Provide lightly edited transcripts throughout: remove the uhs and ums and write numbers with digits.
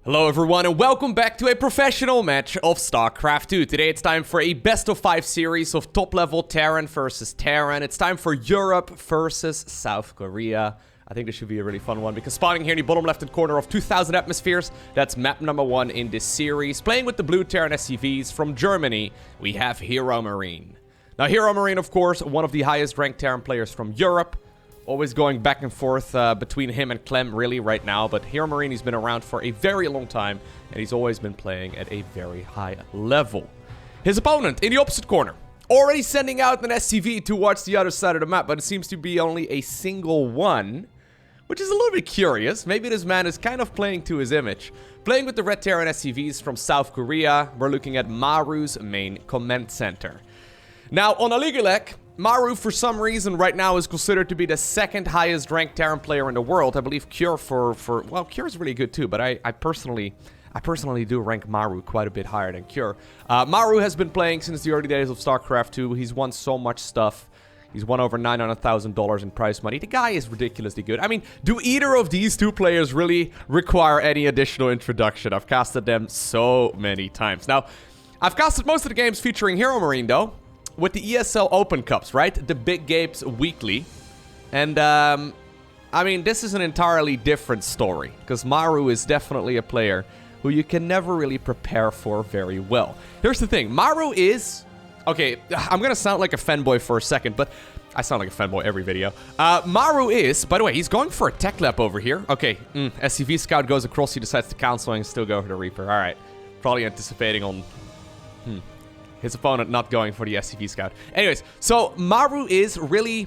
Hello everyone and welcome back to a professional match of StarCraft 2. Today it's time for a best-of-5 series of top-level Terran versus Terran. It's time for Europe versus South Korea. I think this should be a really fun one because spawning here in the bottom left-hand corner of 2,000 atmospheres, that's map number 1 in this series. Playing with the blue Terran SCVs from Germany, we have HeroMarine. Now HeroMarine, of course, one of the highest ranked Terran players from Europe. Always going back and forth between him and Clem, really, right now. But HeroMarine, he's been around for a very long time, and he's always been playing at a very high level. His opponent, in the opposite corner, already sending out an SCV towards the other side of the map, but it seems to be only a single one, which is a little bit curious. Maybe this man is kind of playing to his image. Playing with the red Terran SCVs from South Korea, we're looking at Maru's main command center. Now, on Aligalek, Maru, for some reason, right now is considered to be the second highest ranked Terran player in the world. I believe Cure well, Cure is really good too, but I personally do rank Maru quite a bit higher than Cure. Maru has been playing since the early days of StarCraft 2. He's won so much stuff. He's won over $900,000 in prize money. The guy is ridiculously good. I mean, do either of these two players really require any additional introduction? I've casted them so many times. Now, I've casted most of the games featuring HeroMarine, though, with the ESL Open Cups, right? The big games weekly. And, I mean, this is an entirely different story, because Maru is definitely a player who you can never really prepare for very well. Here's the thing. Maru is... Okay, I'm gonna sound like a fanboy for a second, but I sound like a fanboy every video. Maru is... By the way, he's going for a tech lap over here. Okay, SCV Scout goes across, he decides to cancel and still go for the Reaper. Alright, probably anticipating on... his opponent not going for the SCV Scout. Anyways, so Maru is really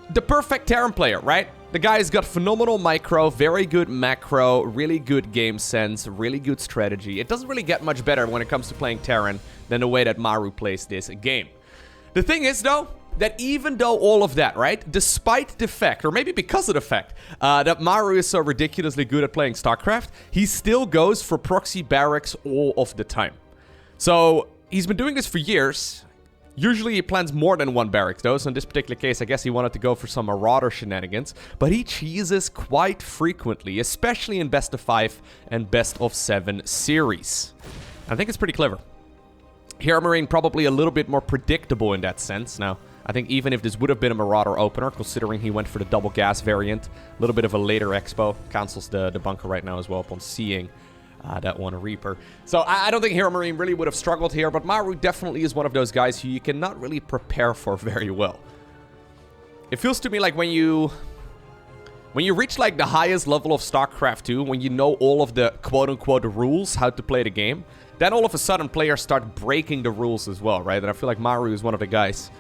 the perfect Terran player, right? The guy's got phenomenal micro, very good macro, really good game sense, really good strategy. It doesn't really get much better when it comes to playing Terran than the way that Maru plays this game. The thing is, though, that even though all of that, right, despite the fact, or maybe because of the fact, that Maru is so ridiculously good at playing StarCraft, he still goes for proxy barracks all of the time. So... he's been doing this for years. Usually he plans more than one barracks, though. So in this particular case, I guess he wanted to go for some Marauder shenanigans. But he cheeses quite frequently, especially in Best-of-5 and Best-of-7 series. I think it's pretty clever. HeroMarine probably a little bit more predictable in that sense. Now, I think even if this would have been a Marauder opener, considering he went for the double gas variant, a little bit of a later expo, cancels the bunker right now as well upon seeing... that one, a Reaper. So I don't think HeroMarine really would have struggled here, but Maru definitely is one of those guys who you cannot really prepare for very well. It feels to me like when you reach like the highest level of StarCraft 2, when you know all of the quote-unquote rules, how to play the game, then all of a sudden players start breaking the rules as well, right? And I feel like Maru is one of the guys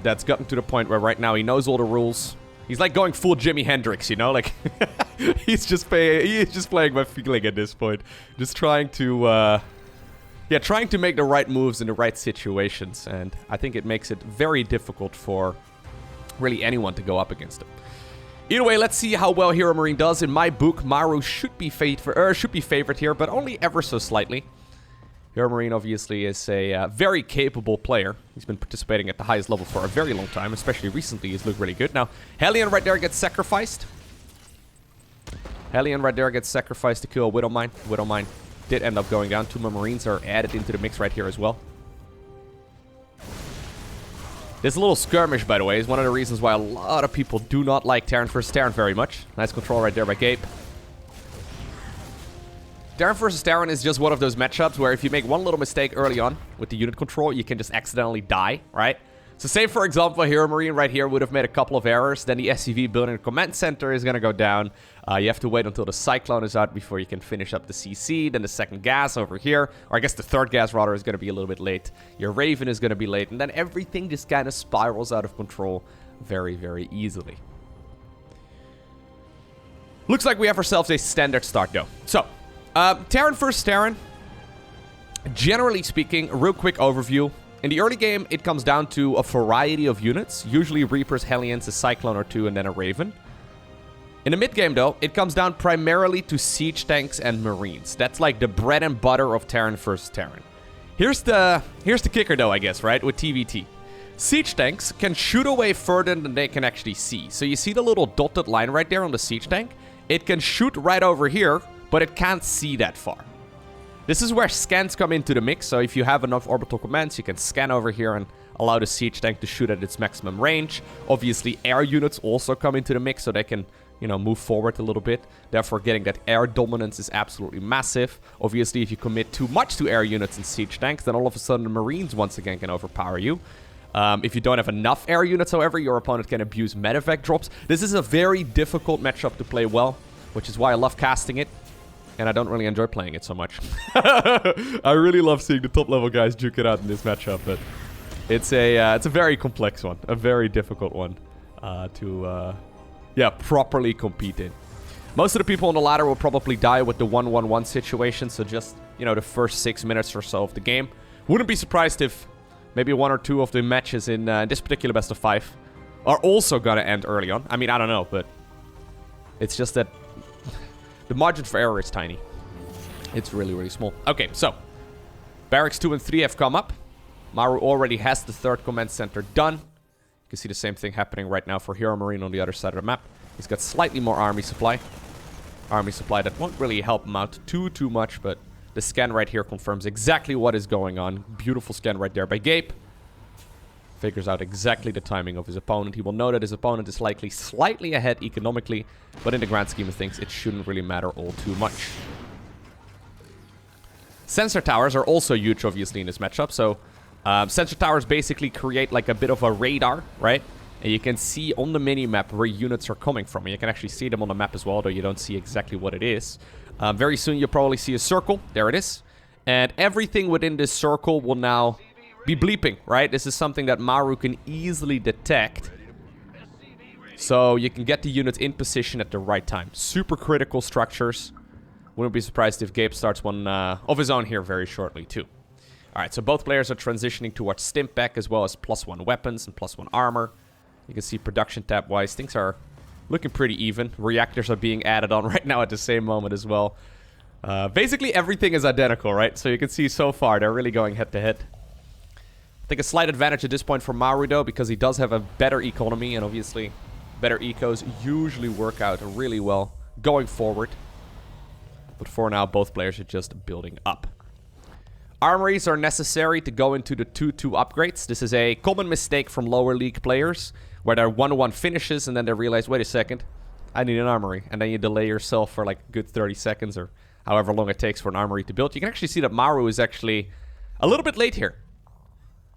that's gotten to the point where right now he knows all the rules. He's like going full Jimi Hendrix, you know? Like, he's just playing by feeling at this point. Just trying to, trying to make the right moves in the right situations. And I think it makes it very difficult for really anyone to go up against him. Either way, let's see how well HeroMarine does. In my book, Maru should be favored here, but only ever so slightly. HeroMarine obviously is a very capable player. He's been participating at the highest level for a very long time, especially recently. He's looked really good. Now, Hellion right there gets sacrificed. Hellion right there gets sacrificed to kill a Widowmine. Widowmine did end up going down. 2 more Marines are added into the mix right here as well. This little skirmish, by the way, is one of the reasons why a lot of people do not like Terran vs. Terran very much. Nice control right there by Gabe. Terran vs. Terran is just one of those matchups where if you make one little mistake early on with the unit control, you can just accidentally die, right? So say, for example, HeroMarine right here would have made a couple of errors, then the SCV building a command center is going to go down. You have to wait until the Cyclone is out before you can finish up the CC, then the second gas over here, or I guess the third gas rather is going to be a little bit late. Your Raven is going to be late, and then everything just kind of spirals out of control very, very easily. Looks like we have ourselves a standard start, though. So... Terran vs. Terran, generally speaking, real quick overview. In the early game, it comes down to a variety of units, usually Reapers, Hellions, a Cyclone or 2, and then a Raven. In the mid game, though, it comes down primarily to Siege Tanks and Marines. That's like the bread and butter of Terran vs. Terran. Here's the kicker, though, I guess, right, with TVT. Siege Tanks can shoot away further than they can actually see. So you see the little dotted line right there on the Siege Tank? It can shoot right over here, but it can't see that far. This is where scans come into the mix, so if you have enough orbital commands, you can scan over here and allow the siege tank to shoot at its maximum range. Obviously, air units also come into the mix, so they can, you know, move forward a little bit. Therefore, getting that air dominance is absolutely massive. Obviously, if you commit too much to air units and siege tanks, then all of a sudden the Marines once again can overpower you. If you don't have enough air units, however, your opponent can abuse medevac drops. This is a very difficult matchup to play well, which is why I love casting it. And I don't really enjoy playing it so much. I really love seeing the top level guys duke it out in this matchup, but it's a very complex one, a very difficult one to properly compete in. Most of the people on the ladder will probably die with the 1-1-1 situation, so just, you know, the first 6 minutes or so of the game. Wouldn't be surprised if maybe 1 or 2 of the matches in this particular best of 5 are also gonna end early on. I mean, I don't know, but it's just that the margin for error is tiny. It's really, really small. Okay, so barracks 2 and 3 have come up. Maru already has the 3rd command center done. You can see the same thing happening right now for HeroMarine on the other side of the map. He's got slightly more army supply. Army supply that won't really help him out too much, but the scan right here confirms exactly what is going on. Beautiful scan right there by Gabe. Figures out exactly the timing of his opponent. He will know that his opponent is likely slightly ahead economically, but in the grand scheme of things, it shouldn't really matter all too much. Sensor towers are also huge, obviously, in this matchup. So, sensor towers basically create like a bit of a radar, right? And you can see on the mini-map where units are coming from. And you can actually see them on the map as well, though you don't see exactly what it is. Very soon, you'll probably see a circle. There it is. And everything within this circle will now be bleeping, right? This is something that Maru can easily detect. So you can get the units in position at the right time. Super critical structures. Wouldn't be surprised if Gabe starts one of his own here very shortly, too. Alright, so both players are transitioning towards Stimpback as well as +1 weapons and +1 armor. You can see production tab-wise, things are looking pretty even. Reactors are being added on right now at the same moment as well. Basically, everything is identical, right? So you can see so far, they're really going head-to-head. I think a slight advantage at this point for Maru, though, because he does have a better economy, and obviously, better ecos usually work out really well going forward. But for now, both players are just building up. Armories are necessary to go into the 2-2 upgrades. This is a common mistake from lower league players, where they're 1-1 finishes, and then they realize, wait a second, I need an armory. And then you delay yourself for like a good 30 seconds, or however long it takes for an armory to build. You can actually see that Maru is actually a little bit late here.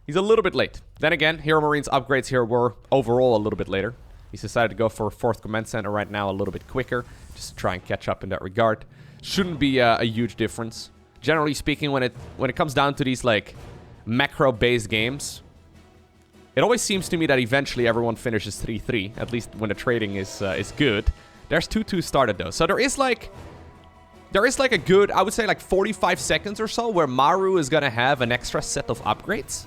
He's a little bit late. Then again, HeroMarine's upgrades here were overall a little bit later. He's decided to go for a 4th command center right now a little bit quicker, just to try and catch up in that regard. Shouldn't be a huge difference. Generally speaking, when it comes down to these like macro-based games, it always seems to me that eventually everyone finishes 3-3, at least when the trading is good. There's 2-2 started though, so there is like a good, I would say like 45 seconds or so where Maru is gonna have an extra set of upgrades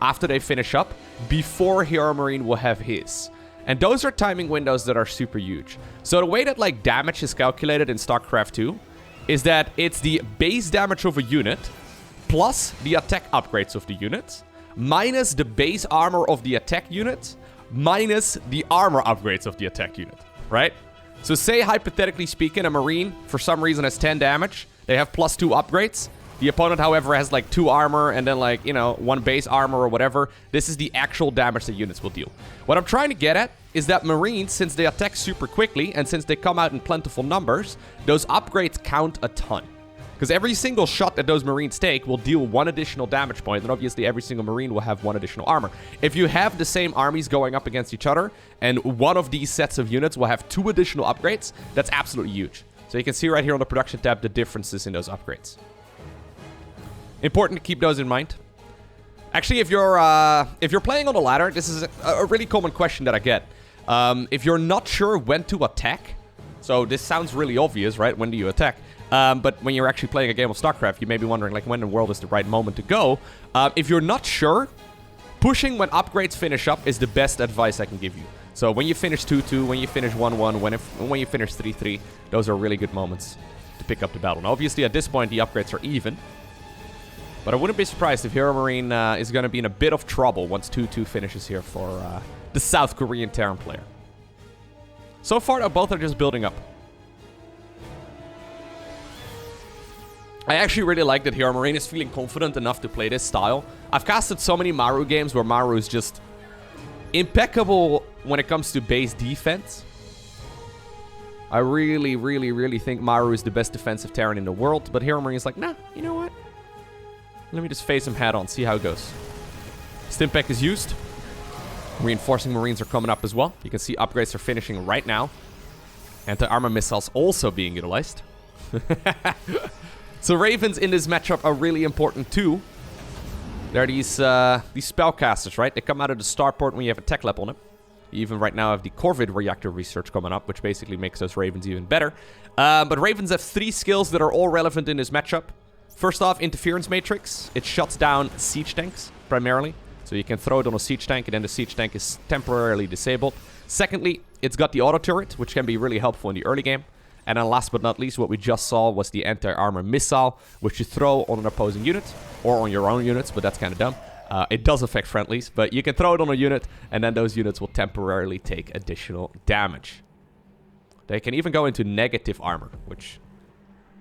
after they finish up, before HeroMarine will have his. And those are timing windows that are super huge. So the way that like damage is calculated in StarCraft 2 is that it's the base damage of a unit plus the attack upgrades of the unit minus the base armor of the attack unit minus the armor upgrades of the attack unit, right? So say, hypothetically speaking, a Marine for some reason has 10 damage. They have +2 upgrades. The opponent, however, has like 2 armor and then like, you know, 1 base armor or whatever. This is the actual damage that units will deal. What I'm trying to get at is that Marines, since they attack super quickly and since they come out in plentiful numbers, those upgrades count a ton. Because every single shot that those Marines take will deal 1 additional damage point, and obviously every single Marine will have 1 additional armor. If you have the same armies going up against each other, and one of these sets of units will have 2 additional upgrades, that's absolutely huge. So you can see right here on the production tab the differences in those upgrades. Important to keep those in mind. Actually, if you're playing on the ladder, this is a really common question that I get. If you're not sure when to attack, so this sounds really obvious, right? When do you attack? But when you're actually playing a game of StarCraft, you may be wondering, like, when in the world is the right moment to go? If you're not sure, pushing when upgrades finish up is the best advice I can give you. So when you finish 2-2, when you finish 1-1, when you finish 3-3, those are really good moments to pick up the battle. Now, obviously, at this point, the upgrades are even. But I wouldn't be surprised if HeroMarine is going to be in a bit of trouble once 2-2 finishes here for the South Korean Terran player. So far, though, both are just building up. I actually really like that HeroMarine is feeling confident enough to play this style. I've casted so many Maru games where Maru is just impeccable when it comes to base defense. I really think Maru is the best defensive Terran in the world, but HeroMarine is like, nah, you know what? Let me just face him head on, see how it goes. Stimpec is used. Reinforcing Marines are coming up as well. You can see upgrades are finishing right now. Anti-armor missiles also being utilized. So Ravens in this matchup are really important too. They're these spellcasters, right? They come out of the starport when you have a tech lab on it. You even right now have the Corvid reactor research coming up, which basically makes those Ravens even better. But Ravens have 3 skills that are all relevant in this matchup. First off, Interference Matrix. It shuts down siege tanks, primarily. So you can throw it on a siege tank, and then the siege tank is temporarily disabled. Secondly, it's got the auto turret, which can be really helpful in the early game. And then last but not least, what we just saw was the anti-armor missile, which you throw on an opposing unit, or on your own units, but that's kind of dumb. It does affect friendlies, but you can throw it on a unit, and then those units will temporarily take additional damage. They can even go into negative armor, which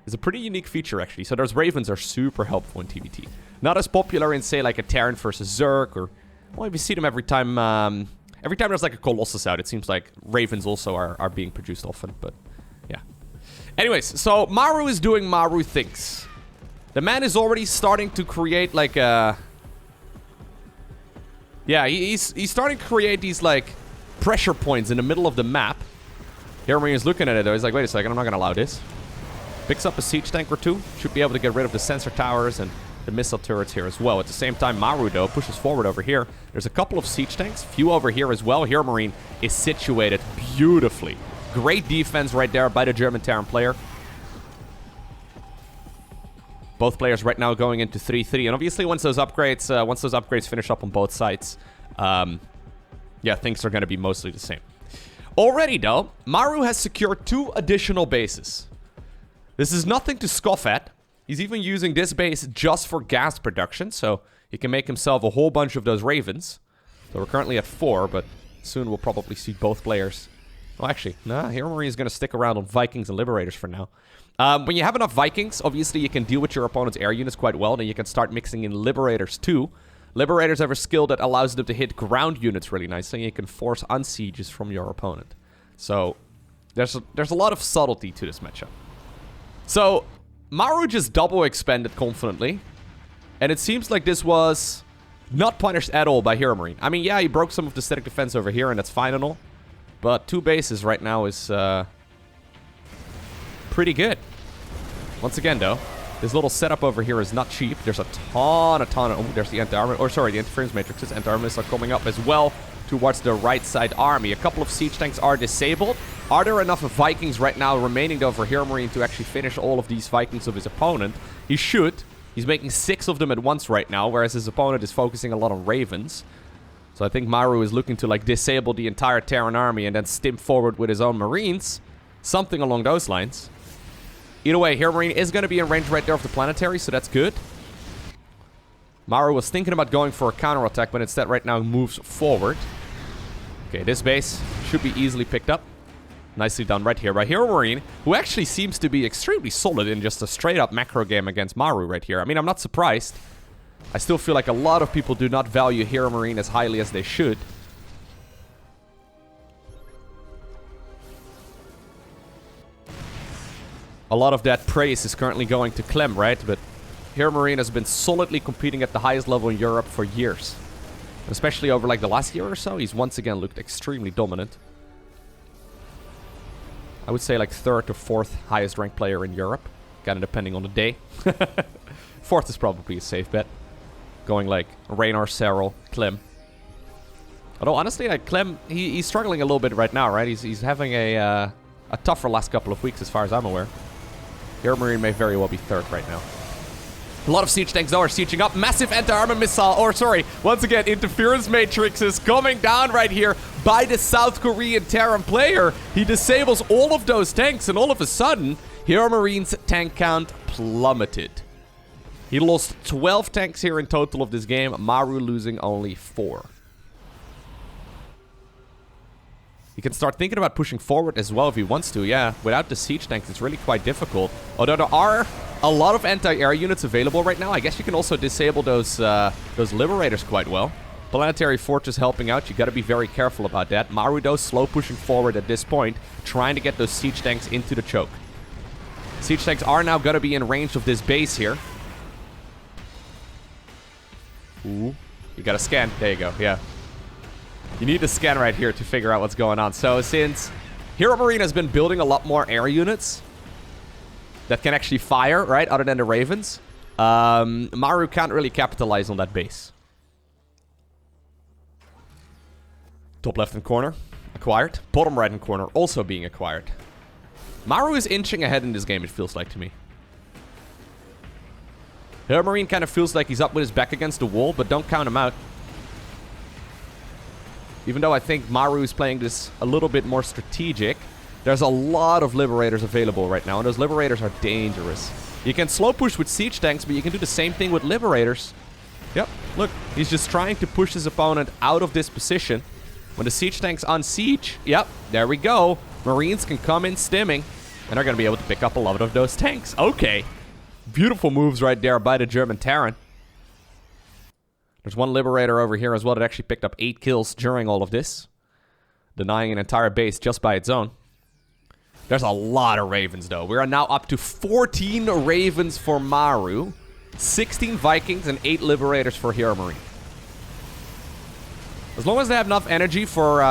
is a pretty unique feature, actually. So those Ravens are super helpful in TvT. Not as popular in, say, like a Terran versus Zerg, or... Well, you see them every time there's like a Colossus out, it seems like Ravens also are being produced often, but... Yeah. Anyways, so Maru is doing Maru things. The man is already starting to create like a... Yeah, he's starting to create these like pressure points in the middle of the map. HeroMarine is looking at it though. He's like, wait a second, I'm not gonna allow this. Picks up a siege tank or 2. Should be able to get rid of the sensor towers and the missile turrets here as well. At the same time, Maru though pushes forward over here. There's a couple of siege tanks, few over here as well. HeroMarine is situated beautifully. Great defense right there by the German Terran player. Both players right now going into 3-3. And obviously once those upgrades finish up on both sides, yeah, things are going to be mostly the same. Already though, Maru has secured 2 additional bases. This is nothing to scoff at. He's even using this base just for gas production, so he can make himself a whole bunch of those Ravens. So we're currently at 4, but soon we'll probably see both players. Well, actually, nah, HeroMarine is going to stick around on Vikings and Liberators for now. When you have enough Vikings, obviously you can deal with your opponent's air units quite well. Then you can start mixing in Liberators too. Liberators have a skill that allows them to hit ground units really nicely. And you can force unsieges from your opponent. So there's a lot of subtlety to this matchup. So Maru just double expanded confidently. And it seems like this was not punished at all by HeroMarine. I mean, yeah, he broke some of the static defense over here, and that's fine and all. But 2 bases right now is pretty good. Once again, though, this little setup over here is not cheap. There's a ton of... Oh, there's the anti-armor... Or, sorry, the interference matrices. Anti-armors are coming up as well towards the right side army. A couple of siege tanks are disabled. Are there enough Vikings right now remaining, though, for HeroMarine to actually finish all of these Vikings of his opponent? He should. He's making 6 of them at once right now, whereas his opponent is focusing a lot on Ravens. So I think Maru is looking to, like, disable the entire Terran army and then stimp forward with his own Marines. Something along those lines. Either way, HeroMarine is going to be in range right there of the planetary, so that's good. Maru was thinking about going for a counterattack, but instead right now moves forward. Okay, this base should be easily picked up. Nicely done right here by HeroMarine, who actually seems to be extremely solid in just a straight-up macro game against Maru right here. I mean, I'm not surprised. I still feel like a lot of people do not value HeroMarine as highly as they should. A lot of that praise is currently going to Clem, right? But HeroMarine has been solidly competing at the highest level in Europe for years. Especially over like the last year or so, he's once again looked extremely dominant. I would say like 3rd or 4th highest ranked player in Europe. Kind of depending on the day. 4th is probably a safe bet. Going like Raynar, Serral, Clem. Although honestly, like Clem, he's struggling a little bit right now, right? He's having a tougher last couple of weeks as far as I'm aware. HeroMarine may very well be 3rd right now. A lot of siege tanks though are sieging up. Massive anti-armor missile, or sorry, once again, interference matrix is coming down right here by the South Korean Terran player. He disables all of those tanks, and all of a sudden, HeroMarine's tank count plummeted. He lost 12 tanks here in total of this game, Maru losing only 4. He can start thinking about pushing forward as well if he wants to. Yeah, without the siege tanks, it's really quite difficult. Although there are a lot of anti-air units available right now. I guess you can also disable those Liberators quite well. Planetary Fortress helping out. You got to be very careful about that. Maru, though, slow pushing forward at this point, trying to get those siege tanks into the choke. Siege tanks are now going to be in range of this base here. Ooh. You got to scan. There you go. Yeah. You need to scan right here to figure out what's going on. So since HeroMarine has been building a lot more air units that can actually fire, right, other than the Ravens, Maru can't really capitalize on that base. Top left-hand corner, acquired. Bottom right-hand corner, also being acquired. Maru is inching ahead in this game, it feels like to me. HeroMarine kind of feels like he's up with his back against the wall, but don't count him out. Even though I think Maru is playing this a little bit more strategic, there's a lot of Liberators available right now, and those Liberators are dangerous. You can slow push with siege tanks, but you can do the same thing with Liberators. Yep, look, he's just trying to push his opponent out of this position. When the siege tank's on siege, yep, there we go. Marines can come in stimming, and they're going to be able to pick up a lot of those tanks. Okay. Beautiful moves right there by the German Terran. There's one Liberator over here as well that actually picked up 8 kills during all of this, denying an entire base just by its own. There's a lot of Ravens, though. We are now up to 14 Ravens for Maru, 16 Vikings, and 8 Liberators for HeroMarine. As long as they have enough energy for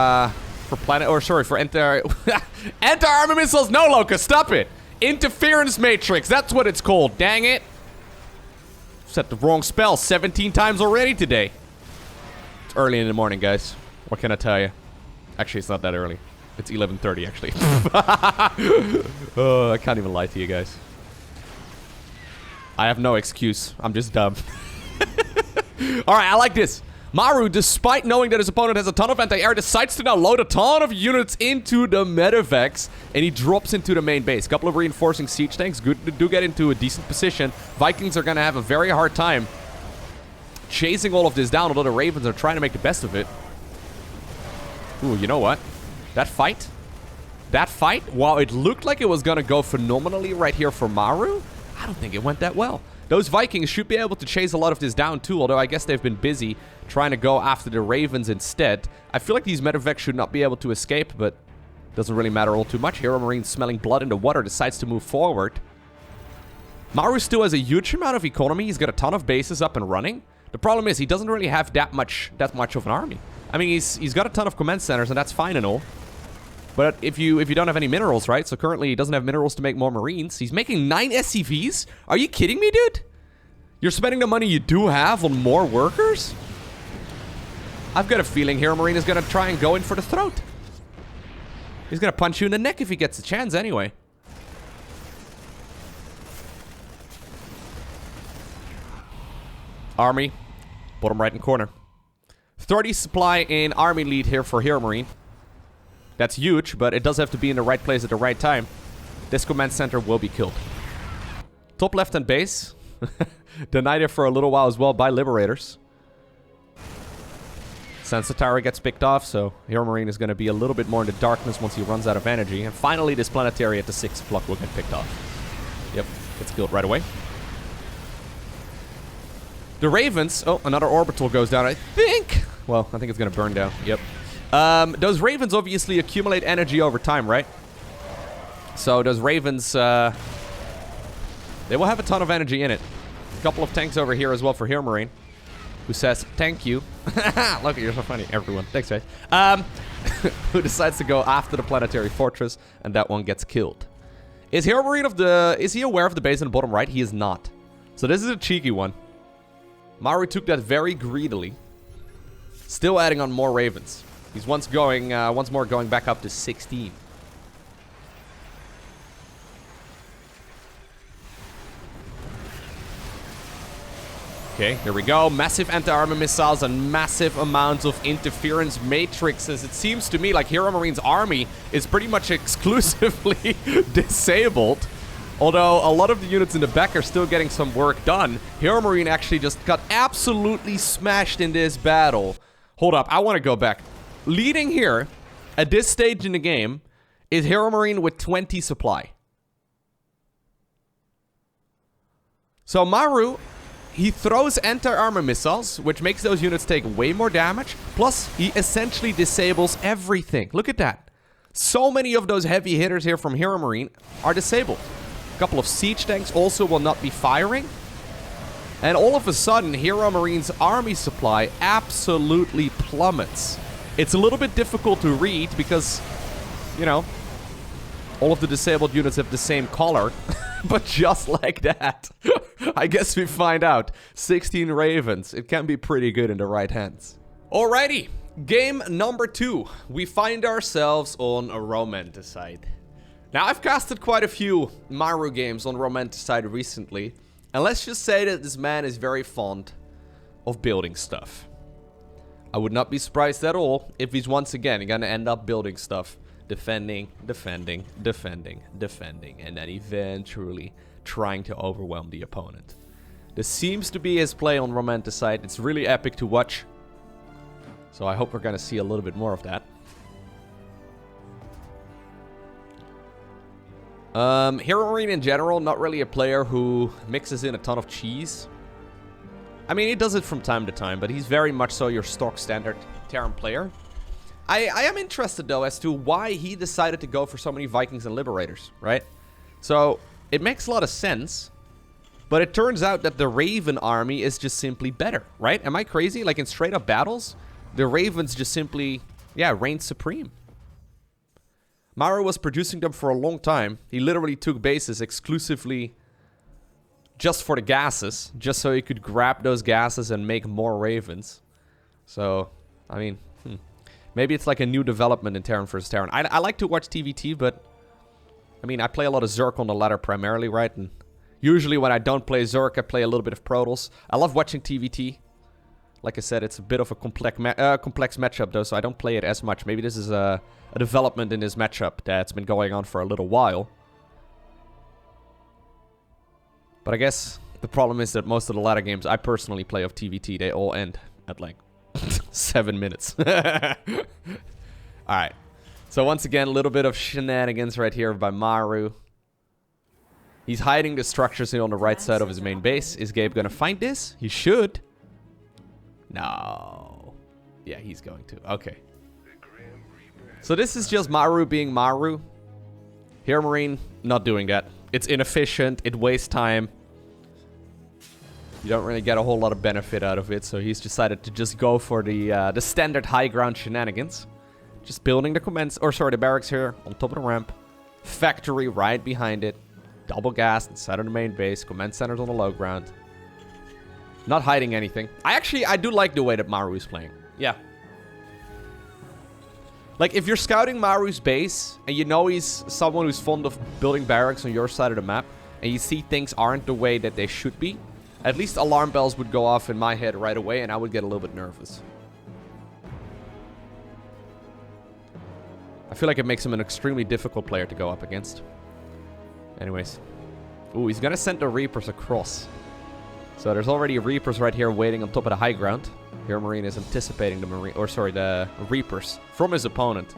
anti-armor missiles. No, Loka, stop it. Interference matrix. That's what it's called. Dang it. Set the wrong spell 17 times already today. It's early in the morning, guys. What can I tell you? Actually, it's not that early. It's 11:30, actually. Oh, I can't even lie to you guys. I have no excuse. I'm just dumb. Alright, I like this. Maru, despite knowing that his opponent has a ton of anti-air, decides to now load a ton of units into the medevacs, and he drops into the main base. A couple of reinforcing siege tanks do get into a decent position. Vikings are going to have a very hard time chasing all of this down, although the Ravens are trying to make the best of it. Ooh, you know what? That fight, while it looked like it was going to go phenomenally right here for Maru, I don't think it went that well. Those Vikings should be able to chase a lot of this down too, although I guess they've been busy trying to go after the Ravens instead. I feel like these medevacs should not be able to escape, but doesn't really matter all too much. HeroMarine, smelling blood in the water, decides to move forward. Maru still has a huge amount of economy. He's got a ton of bases up and running. The problem is he doesn't really have that much of an army. I mean, he's got a ton of command centers, and that's fine and all. But if you don't have any minerals, right? So currently he doesn't have minerals to make more Marines. He's making 9 SCVs? Are you kidding me, dude? You're spending the money you do have on more workers? I've got a feeling HeroMarine is going to try and go in for the throat. He's going to punch you in the neck if he gets a chance anyway. Army. Bottom right-hand corner. 30 supply in army lead here for HeroMarine. That's huge, but it does have to be in the right place at the right time. This command center will be killed. Top left-hand base. Denied here for a little while as well by Liberators. Sensor tower gets picked off, so HeroMarine is going to be a little bit more in the darkness once he runs out of energy. And finally, this planetary at the 6 o'clock will get picked off. Yep, gets killed right away. The Ravens... Oh, another orbital goes down, I think. Well, I think it's going to burn down. Yep. Those Ravens obviously accumulate energy over time, right? So those Ravens, they will have a ton of energy in it. A couple of tanks over here as well for HeroMarine, who says, thank you. Look, you're so funny, everyone. Thanks, guys. Who decides to go after the planetary fortress, and that one gets killed. Is HeroMarine is he aware of the base in the bottom right? He is not. So this is a cheeky one. Maru took that very greedily. Still adding on more Ravens. He's once more going back up to 16. Okay, here we go. Massive anti-armor missiles and massive amounts of interference matrices. It seems to me like HeroMarine's army is pretty much exclusively disabled. Although a lot of the units in the back are still getting some work done. HeroMarine actually just got absolutely smashed in this battle. Hold up, I want to go back. Leading here, at this stage in the game, is HeroMarine with 20 supply. So Maru, he throws anti-armor missiles, which makes those units take way more damage. Plus, he essentially disables everything. Look at that. So many of those heavy hitters here from HeroMarine are disabled. A couple of siege tanks also will not be firing. And all of a sudden, HeroMarine's army supply absolutely plummets. It's a little bit difficult to read because, you know, all of the disabled units have the same color. But just like that, I guess we find out. 16 Ravens. It can be pretty good in the right hands. Alrighty. Game number 2. We find ourselves on a Romanticide. Now, I've casted quite a few Maru games on Romanticide recently. And let's just say that this man is very fond of building stuff. I would not be surprised at all if he's once again gonna end up building stuff. Defending, defending, defending, defending, and then eventually trying to overwhelm the opponent. This seems to be his play on Romanticide. It's really epic to watch. So I hope we're gonna see a little bit more of that. HeroMarine in general, not really a player who mixes in a ton of cheese. I mean, he does it from time to time, but he's very much so your stock standard Terran player. I am interested, though, as to why he decided to go for so many Vikings and Liberators, right? So, it makes a lot of sense, but it turns out that the Raven army is just simply better, right? Am I crazy? Like, in straight-up battles, the Ravens just simply, yeah, reign supreme. Maru was producing them for a long time. He literally took bases exclusively just for the gases, just so he could grab those gases and make more Ravens. So, I mean, maybe it's like a new development in Terran vs. Terran. I like to watch TVT, but I mean, I play a lot of Zerg on the ladder primarily, right? And usually when I don't play Zerg, I play a little bit of Protoss. I love watching TVT. Like I said, it's a bit of a complex matchup, though, so I don't play it as much. Maybe this is a development in this matchup that's been going on for a little while. But I guess the problem is that most of the ladder games I personally play of TVT, they all end at like 7 minutes. Alright. So once again, a little bit of shenanigans right here by Maru. He's hiding the structures here on the right side of his main base. Is Gabe gonna find this? He should. No. Yeah, he's going to. Okay. So this is just Maru being Maru. HeroMarine, not doing that. It's inefficient. It wastes time. You don't really get a whole lot of benefit out of it. So he's decided to just go for the standard high ground shenanigans. Just building the commence, or sorry, the barracks here on top of the ramp. Factory right behind it. Double gas inside of the main base. Command centers on the low ground. Not hiding anything. I do like the way that Maru is playing. Yeah. Like, if you're scouting Maru's base, and you know he's someone who's fond of building barracks on your side of the map, and you see things aren't the way that they should be, at least alarm bells would go off in my head right away, and I would get a little bit nervous. I feel like it makes him an extremely difficult player to go up against. Anyways. Ooh, he's gonna send the Reapers across. So there's already Reapers right here waiting on top of the high ground. HeroMarine is anticipating the Reapers from his opponent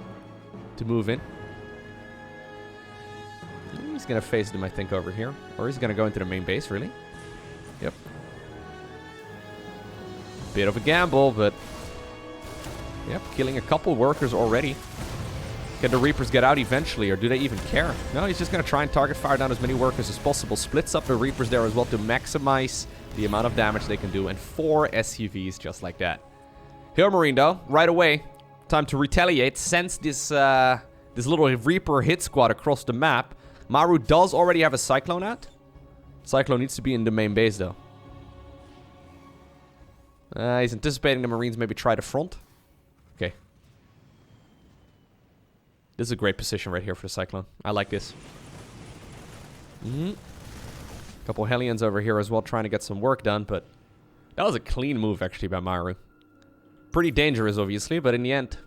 to move in. He's gonna face them, I think, over here. Or he's gonna go into the main base, really? Yep. Bit of a gamble, but... Yep, killing a couple workers already. Can the Reapers get out eventually, or do they even care? No, he's just gonna try and target fire down as many workers as possible. Splits up the Reapers there as well to maximize the amount of damage they can do, and 4 SUVs just like that. HeroMarine, though, right away, time to retaliate. Sends this little Reaper hit squad across the map. Maru does already have a Cyclone out. Cyclone needs to be in the main base, though. He's anticipating the Marines maybe try the front. Okay. This is a great position right here for the Cyclone. I like this. Couple Hellions over here as well, trying to get some work done, but that was a clean move, actually, by Maru. Pretty dangerous, obviously, but in the end,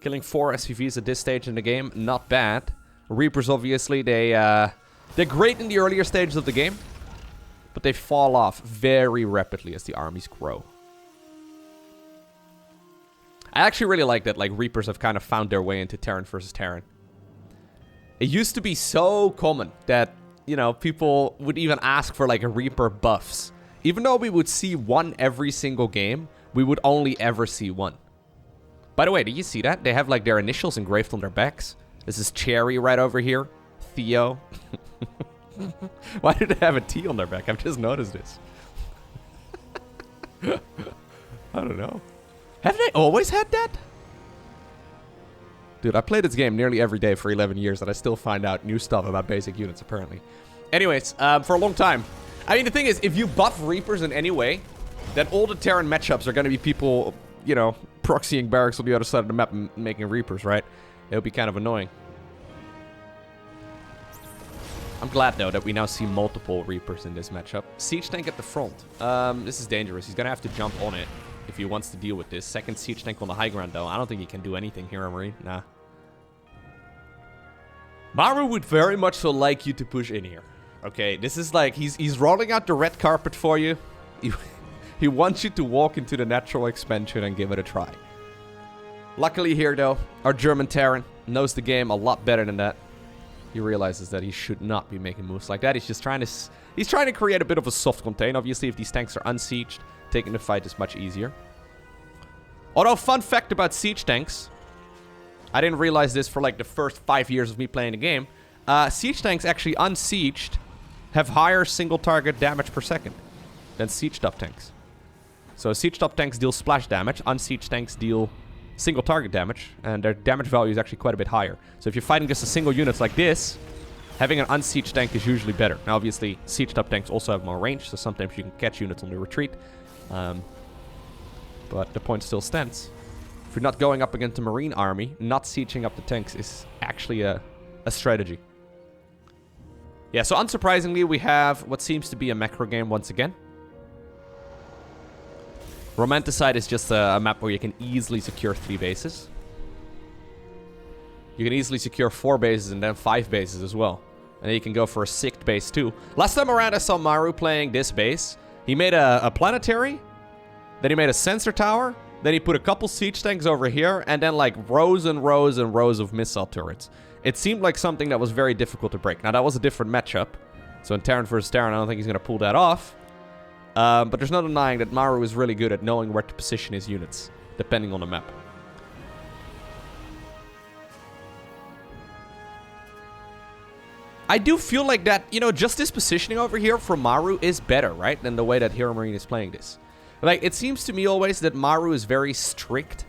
killing 4 SUVs at this stage in the game, not bad. Reapers, obviously, they're great in the earlier stages of the game, but they fall off very rapidly as the armies grow. I actually really like that, like, Reapers have kind of found their way into Terran vs. Terran. It used to be so common that you know, people would even ask for like a Reaper buffs. Even though we would see one every single game, we would only ever see one. By the way, did you see that? They have like their initials engraved on their backs. This is Cherry right over here. Theo. Why do they have a T on their back? I've just noticed this. I don't know. Have they always had that? Dude, I played this game nearly every day for 11 years and I still find out new stuff about basic units, apparently. Anyways, for a long time. I mean, the thing is, if you buff Reapers in any way, then all the Terran matchups are going to be people, you know, proxying barracks on the other side of the map and making Reapers, right? It would be kind of annoying. I'm glad, though, that we now see multiple Reapers in this matchup. Siege tank at the front. This is dangerous. He's going to have to jump on it if he wants to deal with this. Second siege tank on the high ground, though. I don't think he can do anything here, HeroMarine. Nah. Maru would very much so like you to push in here. Okay, this is like, he's rolling out the red carpet for you. He wants you to walk into the natural expansion and give it a try. Luckily here, though, our German Terran knows the game a lot better than that. He realizes that he should not be making moves like that. He's just trying to create a bit of a soft contain. Obviously, if these tanks are unsieged, taking the fight is much easier. Although, fun fact about siege tanks, I didn't realize this for like the first 5 years of me playing the game. Siege tanks actually unsieged have higher single target damage per second than sieged up tanks. So sieged up tanks deal splash damage, unsieged tanks deal single target damage, and their damage value is actually quite a bit higher. So if you're fighting just a single unit like this, having an unsieged tank is usually better. Now obviously, sieged up tanks also have more range, so sometimes you can catch units on the retreat. But the point still stands. If you're not going up against a Marine army, not sieging up the tanks is actually a strategy. Yeah, so unsurprisingly, we have what seems to be a macro game once again. Romanticide is just a map where you can easily secure 3 bases. You can easily secure 4 bases and then 5 bases as well. And then you can go for a 6th base too. Last time around I saw Maru playing this base. He made a planetary, then he made a sensor tower, then he put a couple siege tanks over here, and then like rows and rows and rows of missile turrets. It seemed like something that was very difficult to break. Now that was a different matchup. So in Terran versus Terran, I don't think he's going to pull that off. But there's no denying that Maru is really good at knowing where to position his units, depending on the map. I do feel like that, you know, just this positioning over here for Maru is better, right? Than the way that HeroMarine is playing this. Like, it seems to me always that Maru is very strict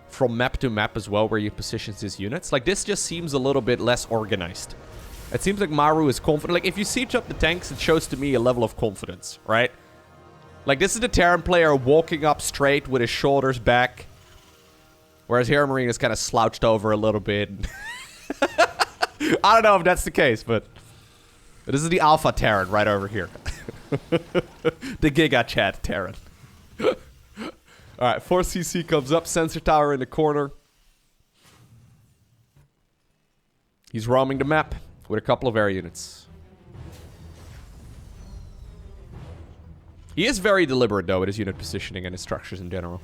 from map to map as well, where he positions his units. Like, this just seems a little bit less organized. It seems like Maru is confident. Like, if you siege up the tanks, it shows to me a level of confidence, right? Like, this is the Terran player walking up straight with his shoulders back. Whereas HeroMarine is kind of slouched over a little bit. I don't know if that's the case, but this is the Alpha Terran right over here. The Giga Chat Terran. Alright, 4CC comes up. Sensor tower in the corner. He's roaming the map with a couple of air units. He is very deliberate, though, with his unit positioning and his structures in general.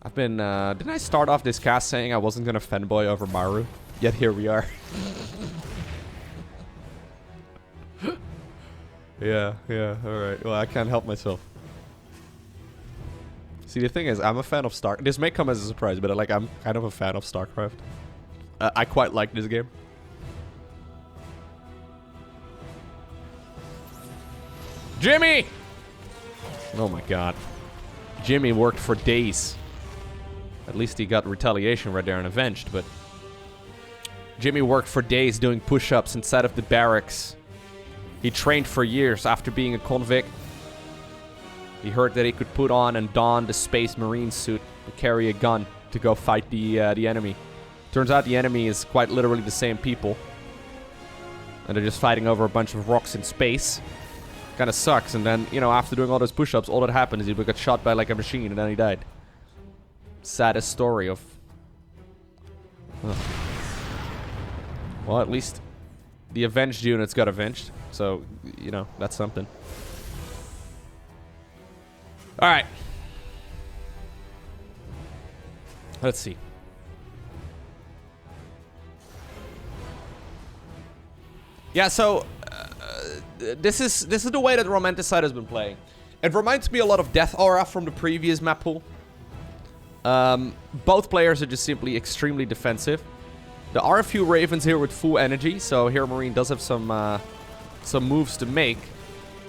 I've been, didn't I start off this cast saying I wasn't gonna fanboy over Maru? Yet here we are. Yeah, alright. Well, I can't help myself. See, the thing is, I'm a fan of StarCraft. This may come as a surprise, but I'm kind of a fan of StarCraft. I quite like this game. Jimmy! Oh my god. Jimmy worked for days. At least he got retaliation right there and avenged, but... Jimmy worked for days doing push-ups inside of the barracks. He trained for years after being a convict. He heard that he could put on and don the Space Marine suit and carry a gun to go fight the enemy. Turns out the enemy is quite literally the same people. And they're just fighting over a bunch of rocks in space. Kinda sucks, and then, you know, after doing all those push-ups, all that happened is he got shot by like a machine and then he died. Saddest story of... Ugh. Well, at least the avenged units got avenged. So, you know, that's something. Alright. Let's see. Yeah, so this is the way that Romanticide has been playing. It reminds me a lot of Death Aura from the previous map pool. Both players are just simply extremely defensive. There are a few Ravens here with full energy, so HeroMarine does have some moves to make.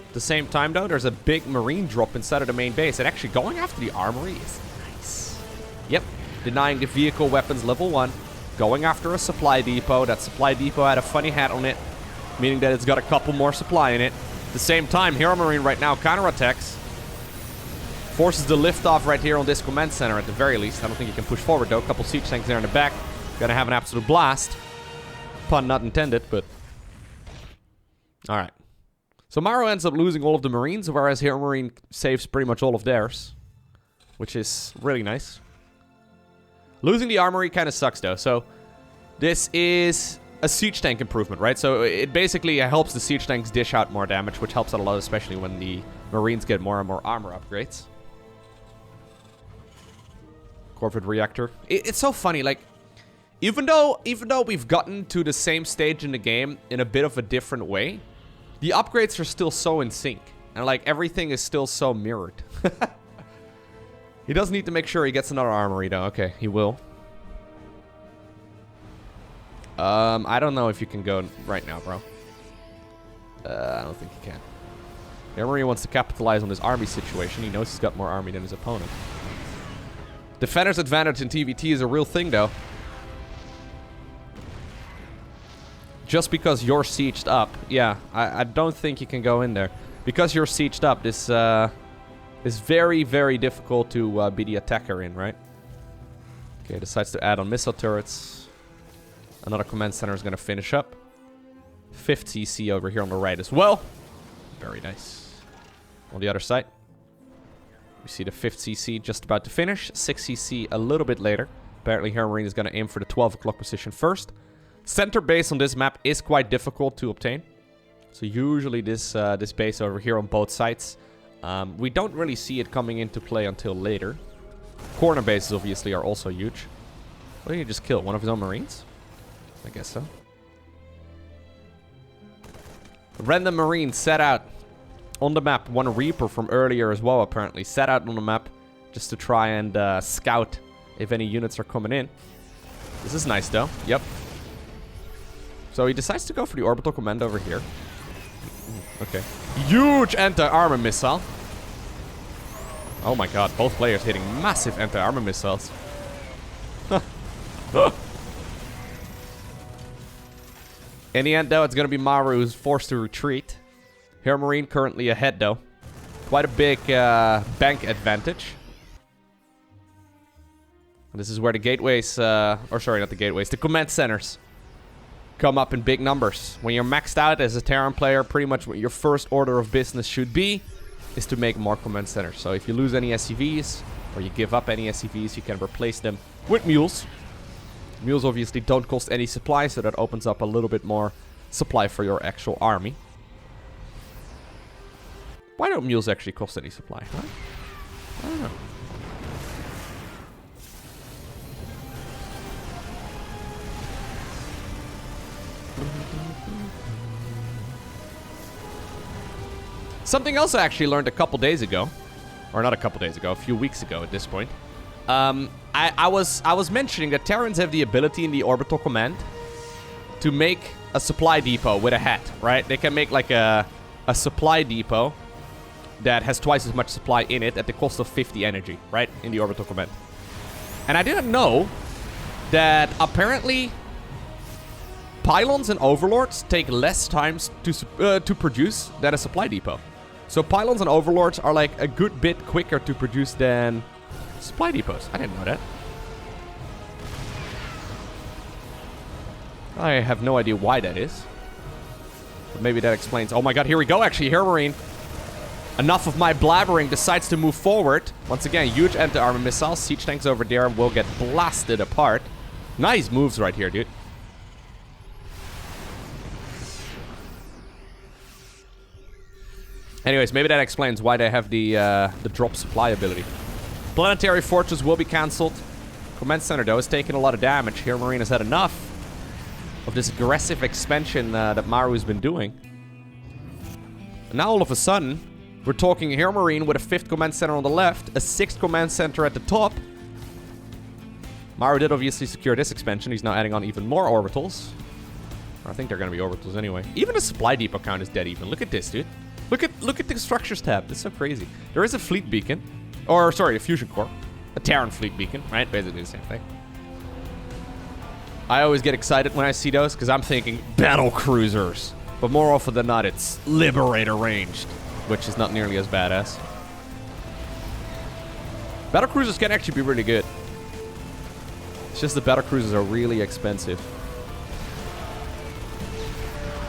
At the same time, though, there's a big Marine drop inside of the main base, and actually going after the armory is nice. Yep, denying the vehicle weapons level 1. Going after a supply depot. That supply depot had a funny hat on it, meaning that it's got a couple more supply in it. At the same time, HeroMarine right now counterattacks. Forces the liftoff right here on this command center at the very least. I don't think he can push forward, though. A couple siege tanks there in the back. Gonna have an absolute blast. Pun not intended, but... Alright. So Maru ends up losing all of the Marines, whereas HeroMarine saves pretty much all of theirs. Which is really nice. Losing the armory kind of sucks, though. So this is a siege tank improvement, right? So it basically helps the siege tanks dish out more damage, which helps out a lot, especially when the Marines get more and more armor upgrades. Corvid reactor. It's so funny, like, even though we've gotten to the same stage in the game in a bit of a different way, the upgrades are still so in sync. And, like, everything is still so mirrored. He does need to make sure he gets another armory, though. Okay, he will. I don't know if you can go right now, bro. I don't think you can. HeroMarine wants to capitalize on this army situation. He knows he's got more army than his opponent. Defender's advantage in TVT is a real thing, though. Just because you're sieged up. Yeah, I don't think you can go in there. Because you're sieged up, this is very, very difficult to be the attacker in, right? Okay, decides to add on missile turrets. Another command center is going to finish up. 5th CC over here on the right as well. Very nice. On the other side, we see the 5th CC just about to finish. 6th CC a little bit later. Apparently HeroMarine is going to aim for the 12 o'clock position first. Center base on this map is quite difficult to obtain. So usually this base over here on both sides, we don't really see it coming into play until later. Corner bases obviously are also huge. What did he just kill? One of his own Marines? I guess so. Random Marine set out on the map. One Reaper from earlier as well, apparently. Set out on the map just to try and scout if any units are coming in. This is nice, though. Yep. So he decides to go for the orbital command over here. Okay. Huge anti-armor missile. Oh my god, both players hitting massive anti-armor missiles. In the end, though, it's going to be Maru who's forced to retreat. HeroMarine currently ahead, though. Quite a big bank advantage. This is where the gateways, or sorry, not the gateways, the command centers come up in big numbers. When you're maxed out as a Terran player, pretty much what your first order of business should be is to make more command centers. So if you lose any SCVs, or you give up any SCVs, you can replace them with mules. Mules obviously don't cost any supply, so that opens up a little bit more supply for your actual army. Why don't mules actually cost any supply, huh? I don't know. Something else I actually learned a couple days ago. Or not a couple days ago, a few weeks ago at this point. I was mentioning that Terrans have the ability in the orbital command to make a supply depot with a hat, right? They can make like a supply depot that has twice as much supply in it at the cost of 50 energy, right? In the orbital command. And I didn't know that apparently pylons and overlords take less time to produce than a supply depot. So pylons and overlords are like a good bit quicker to produce than supply depots. I didn't know that. I have no idea why that is. But maybe that explains. Oh my god, here we go actually. HeroMarine. Enough of my blabbering, decides to move forward. Once again, huge anti-armor missiles. Siege tanks over there will get blasted apart. Nice moves right here, dude. Anyways, maybe that explains why they have the drop supply ability. Planetary Fortress will be cancelled. Command Center, though, is taking a lot of damage. HeroMarine has had enough. of this aggressive expansion that Maru's been doing. And now all of a sudden, we're talking HeroMarine with a 5th command center on the left, a 6th command center at the top. Maru did obviously secure this expansion. He's now adding on even more orbitals. I think they're going to be orbitals anyway. Even the supply depot count is dead even. Look at this, dude. Look at the structures tab. It's so crazy. There is a fleet beacon. Or, sorry, a fusion core. A Terran fleet beacon, right? Basically the same thing. I always get excited when I see those because I'm thinking battle cruisers. But more often than not, it's Liberator ranged, which is not nearly as badass. Battle cruisers can actually be really good. It's just the battle cruisers are really expensive.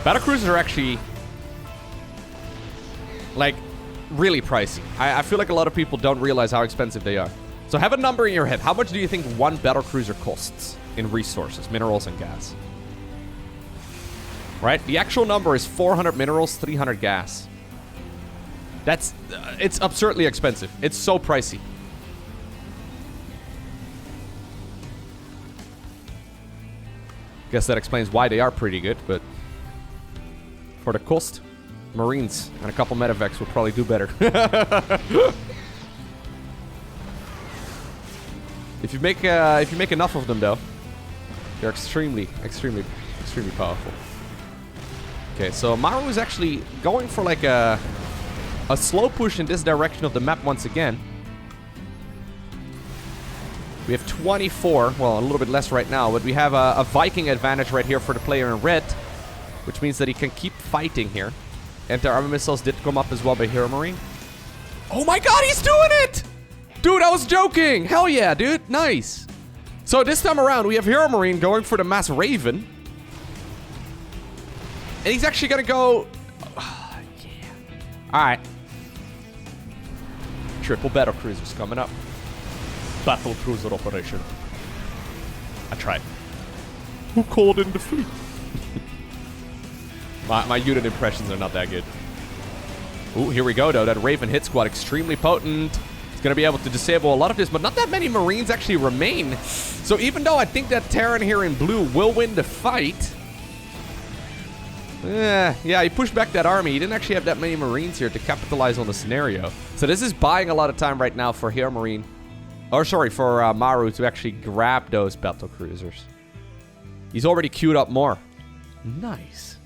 Battle cruisers are actually, like, really pricey. I feel like a lot of people don't realize how expensive they are. So have a number in your head. How much do you think one battle cruiser costs in resources, minerals, and gas? Right? The actual number is 400 minerals, 300 gas. That's, it's absurdly expensive. It's so pricey. Guess that explains why they are pretty good, but for the cost, Marines and a couple medevacs will probably do better. If you make enough of them, though, they're extremely powerful. Okay, so Maru is actually going for like a slow push in this direction of the map once again. We have 24, well, a little bit less right now, but we have a Viking advantage right here for the player in red, which means that he can keep fighting here. Anti-armor missiles did come up as well by HeroMarine. Oh my god, he's doing it! Dude, I was joking! Hell yeah, dude. Nice. So this time around, we have HeroMarine going for the Mass Raven. And he's actually gonna go... Oh, yeah. Alright. Triple battle cruisers coming up. Battle cruiser operation. I tried. Who called in defeat? my unit impressions are not that good. Ooh, here we go, though. That Raven hit squad, extremely potent. It's going to be able to disable a lot of this, but not that many Marines actually remain. So even though I think that Terran here in blue will win the fight... yeah, he pushed back that army. He didn't actually have that many Marines here to capitalize on the scenario. So this is buying a lot of time right now for HeroMarine. Or sorry, for Maru to actually grab those battle cruisers. He's already queued up more. Nice.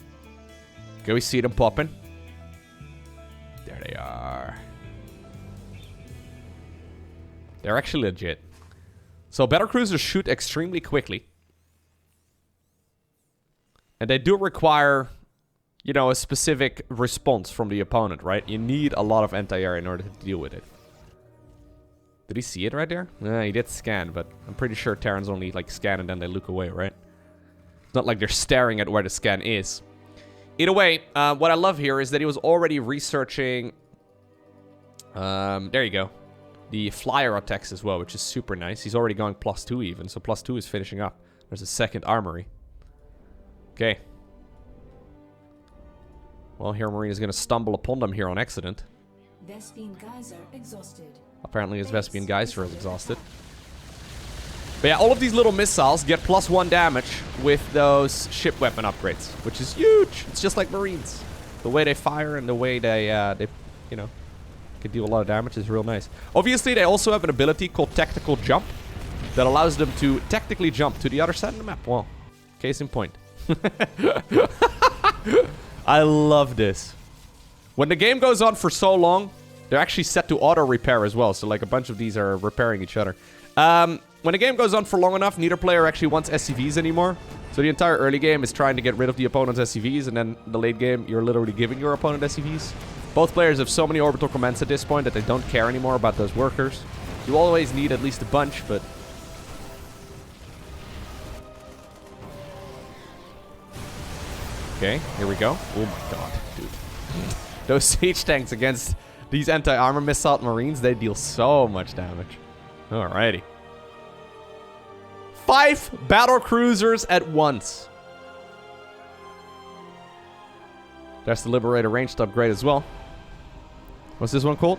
Can we see them popping? There they are. They're actually legit. So battle cruisers shoot extremely quickly. And they do require, you know, a specific response from the opponent, right? You need a lot of anti-air in order to deal with it. Did he see it right there? He did scan, but I'm pretty sure Terrans only, like, scan and then they look away, right? It's not like they're staring at where the scan is. Either way, what I love here is that he was already researching... there you go. The flyer attacks as well, which is super nice. He's already going +2 even, so +2 is finishing up. There's a second armory. Okay. Well, HeroMarine is going to stumble upon them here on accident. Vespian Geyser exhausted. Apparently his Vespian Geyser is exhausted. But yeah, all of these little missiles get +1 damage with those ship weapon upgrades, which is huge. It's just like Marines. The way they fire and the way they you know, can do a lot of damage is real nice. Obviously, they also have an ability called Tactical Jump that allows them to tactically jump to the other side of the map. Well, case in point. I love this. When the game goes on for so long, they're actually set to auto-repair as well. So, like, a bunch of these are repairing each other. When the game goes on for long enough, neither player actually wants SCVs anymore. So the entire early game is trying to get rid of the opponent's SCVs, and then the late game, you're literally giving your opponent SCVs. Both players have so many orbital commands at this point that they don't care anymore about those workers. You always need at least a bunch, but... Okay, here we go. Oh my god, dude. Those siege tanks against these anti-armor missile Marines, they deal so much damage. Alrighty. 5 battle cruisers at once. There's the Liberator ranged upgrade as well. What's this one called?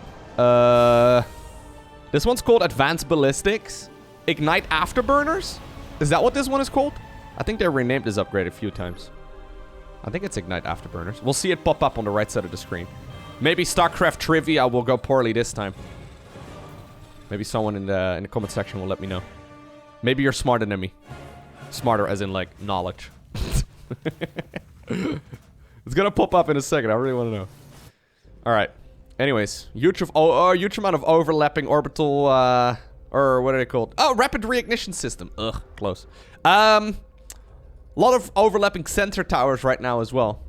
This one's called Advanced Ballistics. Ignite Afterburners? Is that what this one is called? I think they renamed this upgrade a few times. I think it's Ignite Afterburners. We'll see it pop up on the right side of the screen. Maybe StarCraft trivia will go poorly this time. Maybe someone in the comment section will let me know. Maybe you're smarter than me. Smarter as in, like, knowledge. It's gonna pop up in a second. I really want to know. Alright. Anyways. Huge amount of overlapping orbital, or what are they called? Oh, rapid reignition system. Ugh, close. A lot of overlapping sensor towers right now as well.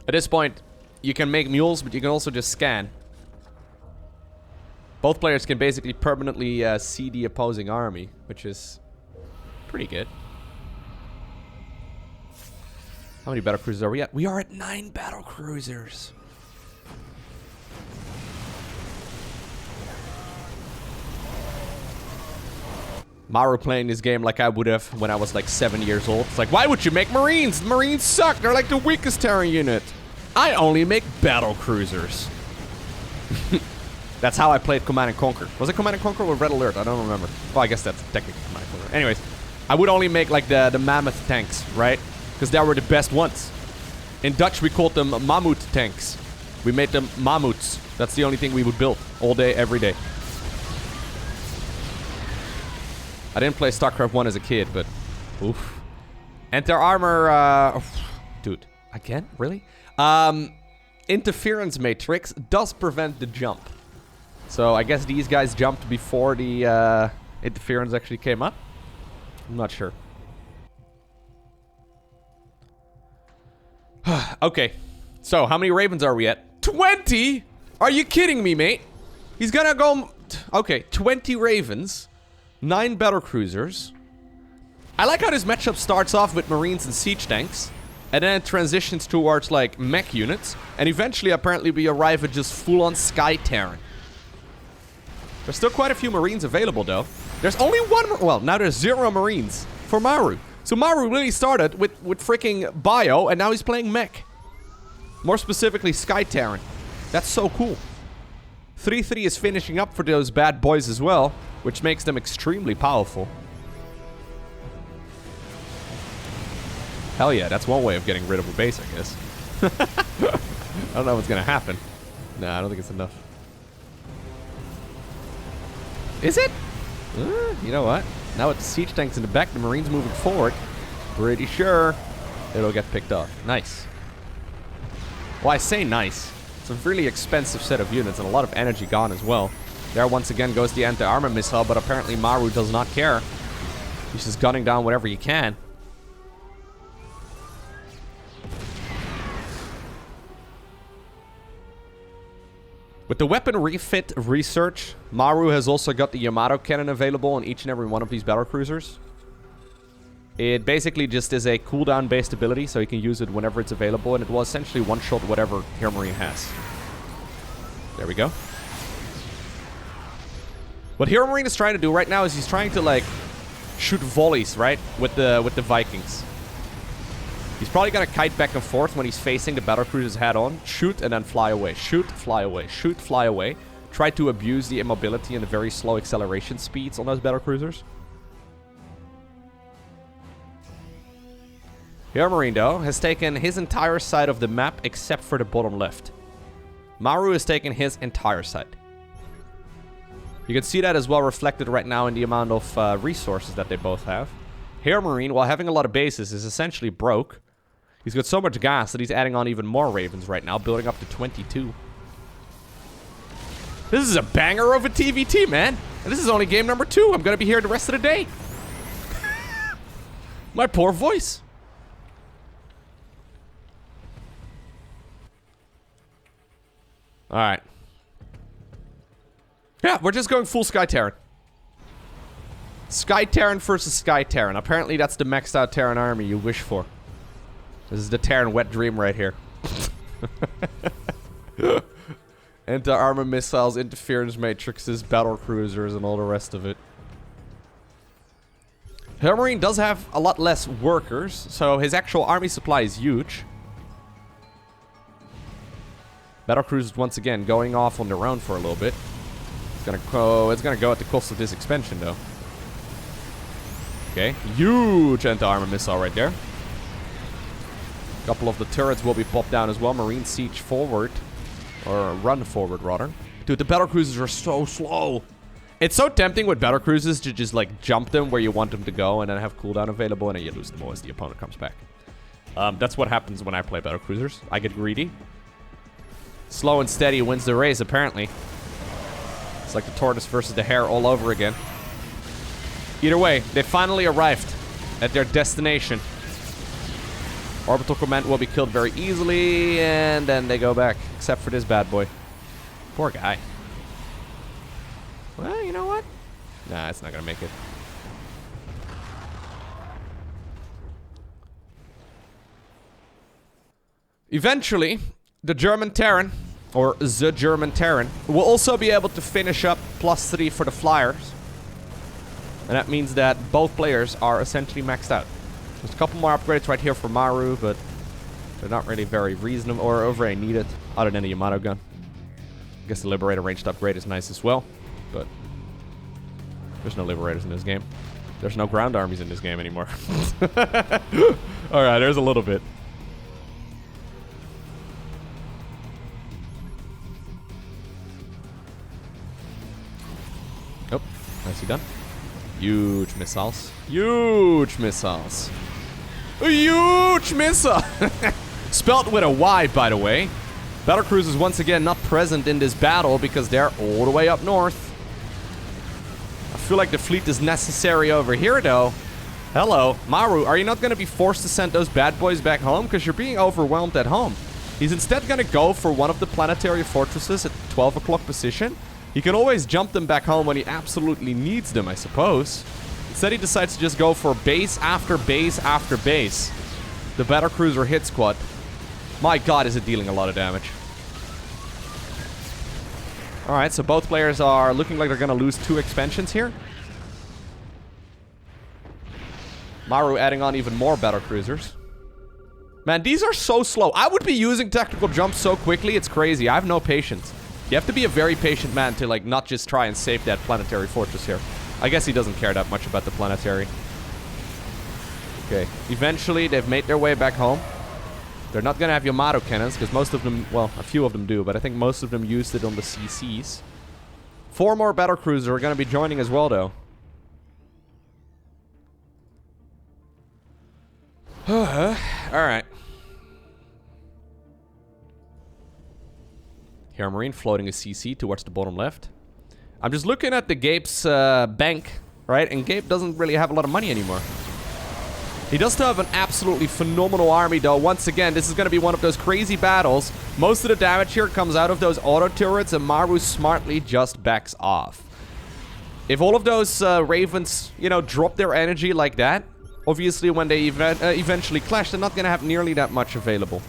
At this point, you can make mules, but you can also just scan. Both players can basically permanently see the opposing army, which is pretty good. How many battle cruisers are we at? We are at 9 battle cruisers. Maru playing this game like I would have when I was like 7 years old. It's like, why would you make Marines? Marines suck. They're like the weakest Terran unit. I only make battle cruisers. That's how I played Command & Conquer. Was it Command & Conquer or Red Alert? I don't remember. Well, I guess that's technically Command & Conquer. Anyways, I would only make like the mammoth tanks, right? Because they were the best ones. In Dutch, we called them mammoet tanks. We made them mammoets. That's the only thing we would build all day, every day. I didn't play StarCraft 1 as a kid, but oof. Anti-armor, dude, again? Really? Interference matrix does prevent the jump. So I guess these guys jumped before the interference actually came up. I'm not sure. Okay, so how many Ravens are we at? 20? Are you kidding me, mate? He's gonna go... Okay, 20 Ravens. 9 battle cruisers. I like how this matchup starts off with Marines and siege tanks, and then it transitions towards like mech units, and eventually apparently we arrive at just full-on Sky Terran. There's still quite a few Marines available though. There's only one, well, now there's 0 Marines for Maru. So Maru really started with freaking Bio, and now he's playing mech. More specifically, Sky Terran. That's so cool. 3-3 is finishing up for those bad boys as well, which makes them extremely powerful. Hell yeah, that's one way of getting rid of a base, I guess. I don't know what's gonna happen. Nah, I don't think it's enough. Is it? You know what? Now with the siege tanks in the back, the Marines moving forward, pretty sure it'll get picked off. Nice. Well, I say nice. It's a really expensive set of units and a lot of energy gone as well. There once again goes the anti-armor missile, but apparently Maru does not care. He's just gunning down whatever he can. With the weapon refit research, Maru has also got the Yamato cannon available on each and every one of these battlecruisers. It basically just is a cooldown based ability, so you can use it whenever it's available, and it will essentially one-shot whatever HeroMarine has. There we go. What HeroMarine is trying to do right now is he's trying to like shoot volleys, right, with the Vikings. He's probably gonna kite back and forth when he's facing the battlecruisers head on. Shoot and then fly away. Shoot, fly away. Shoot, fly away. Try to abuse the immobility and the very slow acceleration speeds on those battlecruisers. HeroMarine, though, has taken his entire side of the map except for the bottom left. Maru has taken his entire side. You can see that as well reflected right now in the amount of resources that they both have. HeroMarine, while having a lot of bases, is essentially broke. He's got so much gas that he's adding on even more Ravens right now, building up to 22. This is a banger of a TVT, man. And this is only game number 2. I'm going to be here the rest of the day. My poor voice. Alright. Yeah, we're just going full Sky Terran. Sky Terran versus Sky Terran. Apparently that's the maxed out Terran army you wish for. This is the Terran wet dream right here. Anti-armor missiles, interference matrices, battle cruisers, and all the rest of it. HeroMarine does have a lot less workers, so his actual army supply is huge. Battle cruisers once again going off on their own for a little bit. It's gonna go at the cost of this expansion though. Okay, huge anti-armor missile right there. A couple of the turrets will be popped down as well. Marine siege forward. Or run forward, rather. Dude, the battlecruisers are so slow. It's so tempting with battlecruisers to just, like, jump them where you want them to go and then have cooldown available, and then you lose them all as the opponent comes back. That's what happens when I play battlecruisers. I get greedy. Slow and steady wins the race, apparently. It's like the tortoise versus the hare all over again. Either way, they finally arrived at their destination. Orbital Command will be killed very easily, and then they go back. Except for this bad boy. Poor guy. Well, you know what? Nah, it's not gonna make it. Eventually, the German Terran, or the German Terran, will also be able to finish up +3 for the flyers. And that means that both players are essentially maxed out. There's a couple more upgrades right here for Maru, but they're not really very reasonable or very needed, other than the Yamato gun. I guess the Liberator ranged upgrade is nice as well, but there's no Liberators in this game. There's no ground armies in this game anymore. Alright, there's a little bit. Oh, nicely done. Huge missiles. Huge missiles. A huge missile! Spelt with a Y, by the way. Battlecruisers once again not present in this battle because they're all the way up north. I feel like the fleet is necessary over here, though. Hello. Maru, are you not going to be forced to send those bad boys back home? Because you're being overwhelmed at home. He's instead going to go for one of the planetary fortresses at 12 o'clock position. He can always jump them back home when he absolutely needs them, I suppose. Instead, he decides to just go for base after base after base. The battlecruiser hit squad. My god, is it dealing a lot of damage. Alright, so both players are looking like they're going to lose 2 expansions here. Maru adding on even more battlecruisers. Man, these are so slow. I would be using tactical jumps so quickly, it's crazy. I have no patience. You have to be a very patient man to, like, not just try and save that planetary fortress here. I guess he doesn't care that much about the planetary. Okay, eventually they've made their way back home. They're not gonna have Yamato cannons, because most of them, well, a few of them do, but I think most of them used it on the CCs. 4 more battlecruisers are gonna be joining as well, though. Alright. HeroMarine floating a CC towards the bottom left. I'm just looking at the Gabe's bank, right? And Gabe doesn't really have a lot of money anymore. He does still have an absolutely phenomenal army, though. Once again, this is going to be one of those crazy battles. Most of the damage here comes out of those auto turrets, and Maru smartly just backs off. If all of those Ravens, you know, drop their energy like that, obviously when they eventually clash, they're not going to have nearly that much available.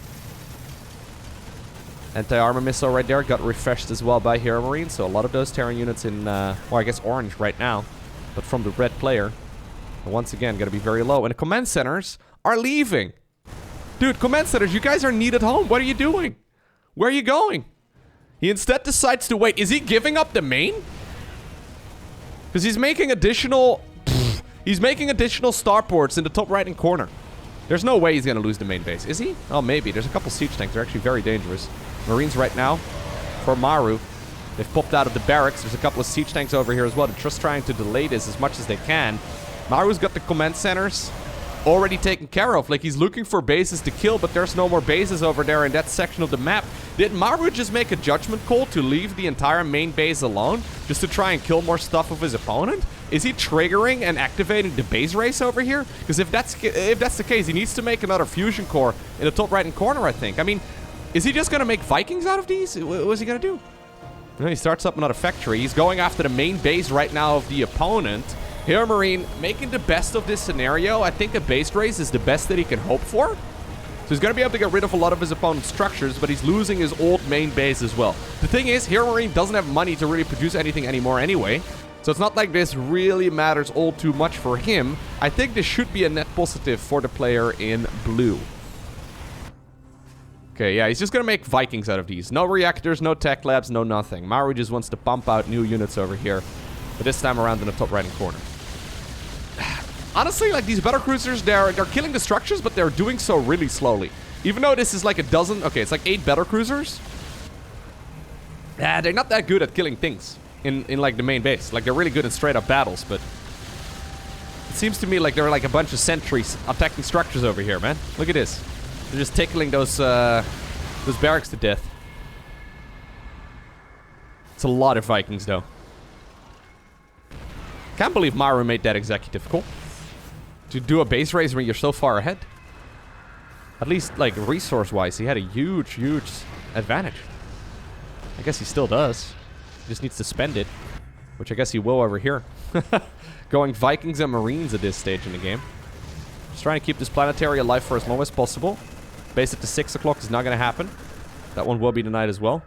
Anti-armor missile right there got refreshed as well by HeroMarine, so a lot of those Terran units in, well, I guess orange right now, but from the red player. And once again, going to be very low. And the command centers are leaving. Dude, command centers, you guys are needed home. What are you doing? Where are you going? He instead decides to wait. Is he giving up the main? Because he's making additional... he's making additional starports in the top right-hand corner. There's no way he's going to lose the main base. Is he? Oh, maybe. There's a couple siege tanks. They're actually very dangerous. Marines right now for Maru. They've popped out of the barracks. There's a couple of siege tanks over here as well. They're just trying to delay this as much as they can. Maru's got the command centers already taken care of. Like, he's looking for bases to kill, but there's no more bases over there in that section of the map. Did Maru just make a judgment call to leave the entire main base alone just to try and kill more stuff of his opponent? Is he triggering and activating the base race over here? Because if that's the case, he needs to make another fusion core in the top right-hand corner, I think. I mean, is he just going to make Vikings out of these? What's he going to do? You know, he starts up another factory. He's going after the main base right now of the opponent. HeroMarine making the best of this scenario. I think a base race is the best that he can hope for. So he's going to be able to get rid of a lot of his opponent's structures, but he's losing his old main base as well. The thing is, HeroMarine doesn't have money to really produce anything anymore anyway. So it's not like this really matters all too much for him. I think this should be a net positive for the player in blue. Okay, yeah, he's just going to make Vikings out of these. No reactors, no tech labs, no nothing. Maru just wants to pump out new units over here. But this time around in the top right-hand corner. Honestly, like, these battlecruisers, they're killing the structures, but they're doing so really slowly. Even though this is like a dozen... Okay, it's like 8 battlecruisers. Yeah, they're not that good at killing things in like, the main base. Like, they're really good in straight-up battles, but... It seems to me like there are, like, a bunch of sentries attacking structures over here, man. Look at this. They're just tickling those barracks to death. It's a lot of Vikings, though. Can't believe Maru made that executive call. To do a base race when you're so far ahead. At least, like, resource-wise, he had a huge, huge advantage. I guess he still does. He just needs to spend it. Which I guess he will over here. Going Vikings and Marines at this stage in the game. Just trying to keep this planetary alive for as long as possible. Base it to 6 o'clock is not going to happen. That one will be denied as well.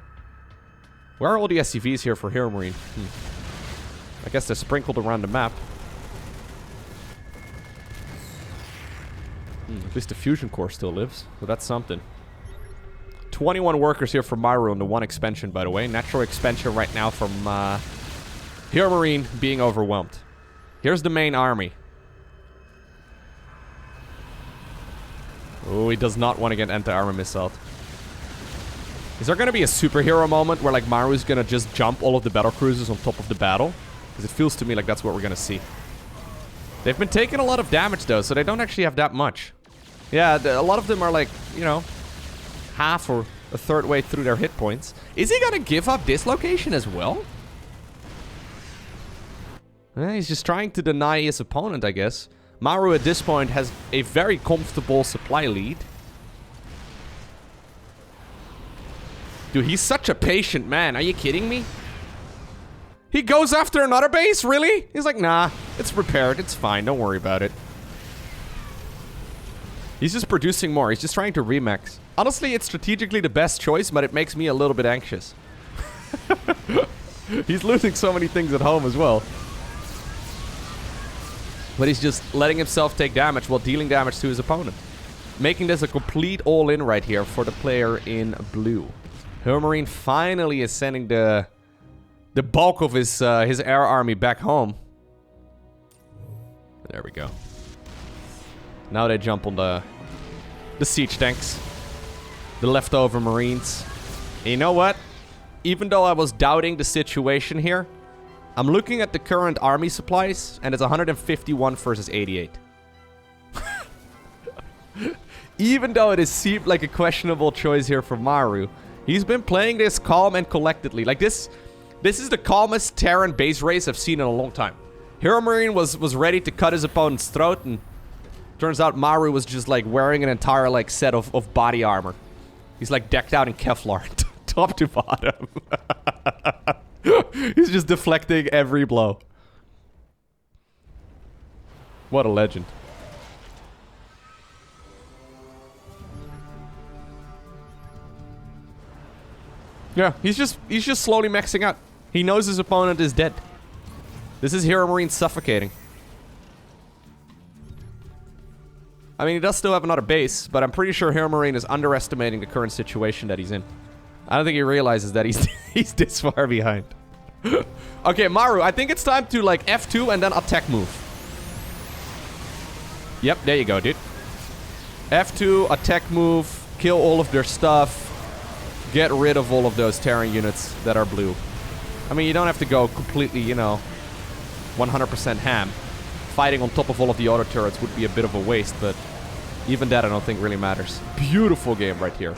Where are all the SCVs here for HeroMarine? I guess they're sprinkled around the map. At least the fusion core still lives, so that's something. 21 workers here for Maru on the 1 expansion, by the way. Natural expansion right now from HeroMarine being overwhelmed. Here's the main army. Oh, he does not want to get anti-armor missile. Is there going to be a superhero moment where, like, Maru's going to just jump all of the battlecruisers on top of the battle? Because it feels to me like that's what we're going to see. They've been taking a lot of damage, though, so they don't actually have that much. Yeah, a lot of them are, like, you know, half or a third way through their hit points. Is he going to give up this location as well? He's just trying to deny his opponent, I guess. Maru at this point has a very comfortable supply lead. Dude, he's such a patient man. Are you kidding me? He goes after another base? Really? He's like, nah, it's repaired. It's fine. Don't worry about it. He's just producing more. He's just trying to remix. Honestly, it's strategically the best choice, but it makes me a little bit anxious. He's losing so many things at home as well. But he's just letting himself take damage while dealing damage to his opponent. Making this a complete all-in right here for the player in blue. HeroMarine finally is sending the bulk of his air army back home. There we go. Now they jump on the siege tanks. The leftover Marines. And you know what? Even though I was doubting the situation here, I'm looking at the current army supplies, and it's 151 versus 88. Even though it has seemed like a questionable choice here for Maru, he's been playing this calm and collectedly. Like, this is the calmest Terran base race I've seen in a long time. HeroMarine was ready to cut his opponent's throat, and turns out Maru was just, like, wearing an entire, like, set of body armor. He's, like, decked out in Kevlar, top to bottom. He's just deflecting every blow. What a legend. Yeah, he's just slowly maxing out. He knows his opponent is dead. This is HeroMarine suffocating. I mean, he does still have another base, but I'm pretty sure HeroMarine is underestimating the current situation that he's in. I don't think he realizes that he's this far behind. Okay, Maru, I think it's time to, like, F2 and then attack move. Yep, there you go, dude. F2, attack move, kill all of their stuff. Get rid of all of those Terran units that are blue. I mean, you don't have to go completely, you know, 100% ham. Fighting on top of all of the auto turrets would be a bit of a waste, but even that I don't think really matters. Beautiful game right here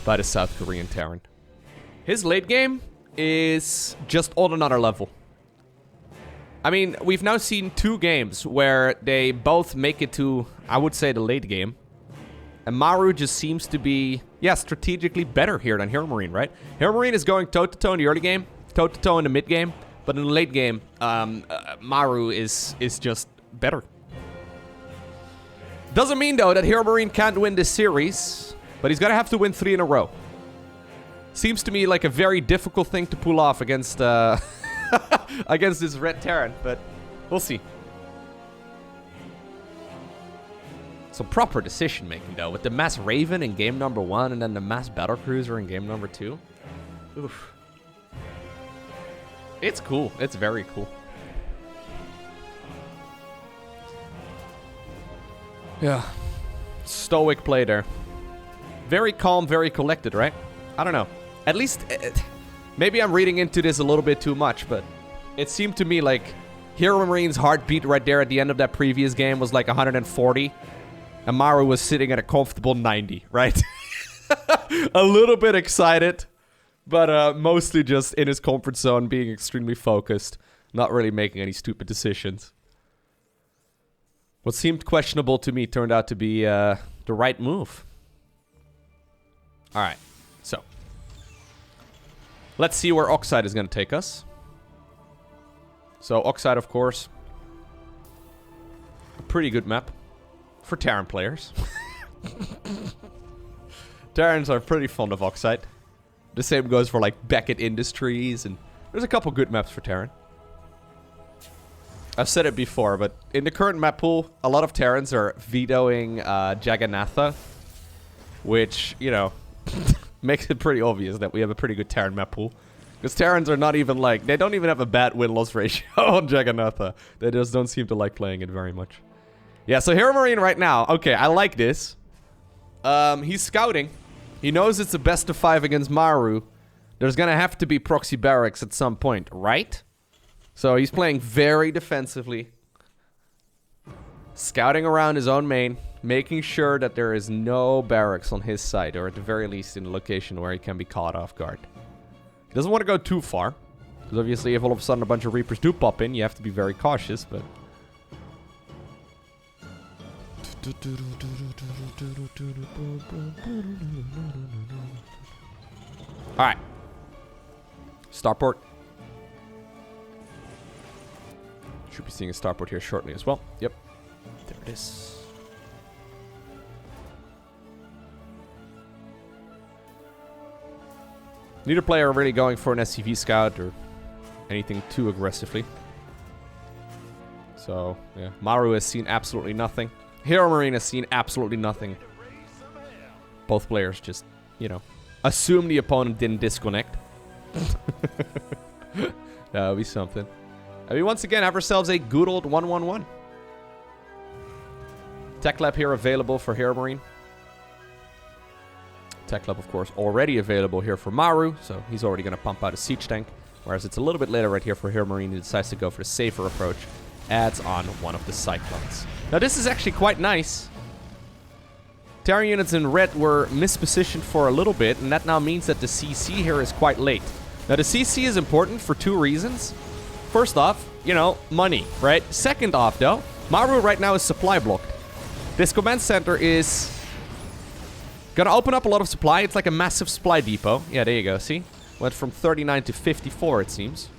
by the South Korean Terran. His late game is just on another level. I mean, we've now seen 2 games where they both make it to, I would say, the late game. And Maru just seems to be, yeah, strategically better here than HeroMarine, right? HeroMarine is going toe-to-toe in the early game, toe-to-toe in the mid game, but in the late game, Maru is just better. Doesn't mean, though, that HeroMarine can't win this series, but he's gonna have to win 3 in a row. Seems to me like a very difficult thing to pull off against against this red Terran, but we'll see. Some proper decision making, though, with the Mass Raven in game number 1 and then the Mass Battlecruiser in game number 2. Oof. It's cool. It's very cool. Yeah. Stoic play there. Very calm, very collected, right? I don't know. At least, maybe I'm reading into this a little bit too much, but it seemed to me like HeroMarine's heartbeat right there at the end of that previous game was like 140. And Maru was sitting at a comfortable 90, right? A little bit excited, but mostly just in his comfort zone, being extremely focused, not really making any stupid decisions. What seemed questionable to me turned out to be the right move. Alright, so. Let's see where Oxide is going to take us. So, Oxide, of course. A pretty good map. For Terran players. Terrans are pretty fond of Oxide. The same goes for, like, Beckett Industries. And there's a couple good maps for Terran. I've said it before, but in the current map pool, a lot of Terrans are vetoing Jagannatha. Which, you know, makes it pretty obvious that we have a pretty good Terran map pool. Because Terrans are not even, like, they don't even have a bad win-loss ratio on Jagannatha. They just don't seem to like playing it very much. Yeah, so HeroMarine right now. Okay, I like this. He's scouting. He knows it's a best-of-5 against Maru. There's gonna have to be proxy barracks at some point, right? So he's playing very defensively. Scouting around his own main. Making sure that there is no barracks on his side. Or at the very least in a location where he can be caught off guard. He doesn't want to go too far. Because obviously if all of a sudden a bunch of Reapers do pop in, you have to be very cautious, but... Alright. Starport. Should be seeing a starport here shortly as well. Yep. There it is. Neither player really going for an SCV scout or anything too aggressively. So, yeah. Maru has seen absolutely nothing. HeroMarine has seen absolutely nothing. Both players just, you know, assume the opponent didn't disconnect. That would be something. And we once again have ourselves a good old 1-1-1. Tech Lab here available for HeroMarine. Tech Lab, of course, already available here for Maru, so he's already going to pump out a siege tank. Whereas it's a little bit later right here for HeroMarine. He decides to go for the safer approach. Adds on one of the Cyclones. Now this is actually quite nice. Terran units in red were mispositioned for a little bit, and that now means that the CC here is quite late. Now the CC is important for two reasons. First off, you know, money, right? Second off, though, Maru right now is supply blocked. This command center is gonna open up a lot of supply. It's like a massive supply depot. Yeah, there you go, see? Went from 39 to 54, it seems.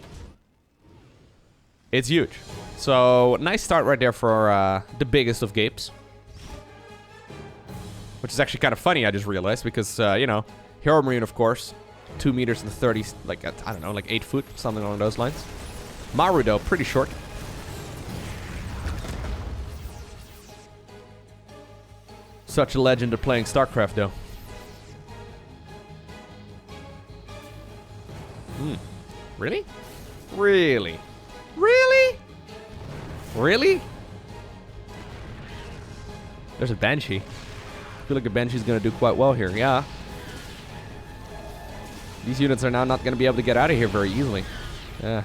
It's huge. So, nice start right there for the biggest of gapes. Which is actually kind of funny, I just realized, because, you know, HeroMarine, of course, 2 meters and 30, like, I don't know, like 8 foot, something along those lines. Maru, though, pretty short. Such a legend of playing StarCraft, though. Really? Really? Really? Really? There's a Banshee. I feel like a Banshee's gonna do quite well here, yeah. These units are now not gonna be able to get out of here very easily. Yeah.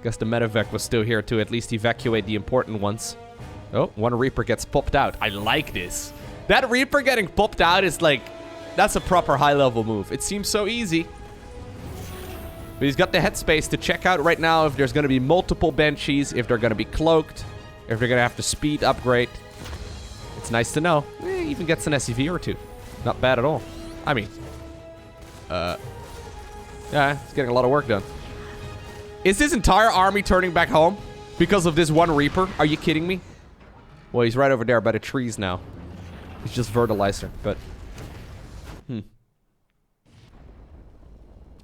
Guess the medevac was still here to at least evacuate the important ones. Oh, one Reaper gets popped out. I like this. That Reaper getting popped out is like... That's a proper high-level move. It seems so easy. But he's got the headspace to check out right now if there's going to be multiple Banshees, if they're going to be cloaked, if they're going to have to speed upgrade. It's nice to know. He even gets an SCV or two. Not bad at all. I mean... yeah, he's getting a lot of work done. Is this entire army turning back home because of this one Reaper? Are you kidding me? Well, he's right over there by the trees now. He's just fertilizer, but...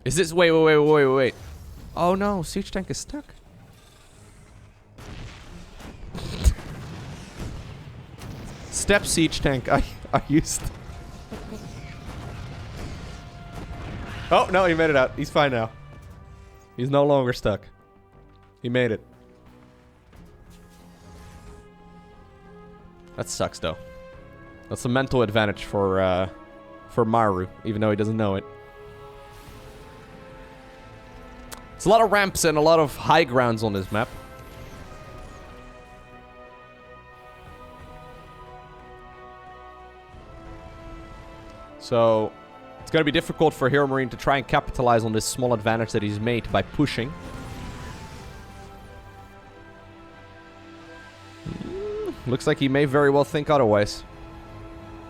Is this... Wait. Oh no, siege tank is stuck. Step siege tank. I used... Oh, no, he made it out. He's fine now. He's no longer stuck. He made it. That sucks, though. That's a mental advantage for Maru, even though he doesn't know it. It's a lot of ramps and a lot of high grounds on this map. So, it's going to be difficult for HeroMarine to try and capitalize on this small advantage that he's made by pushing. Looks like he may very well think otherwise.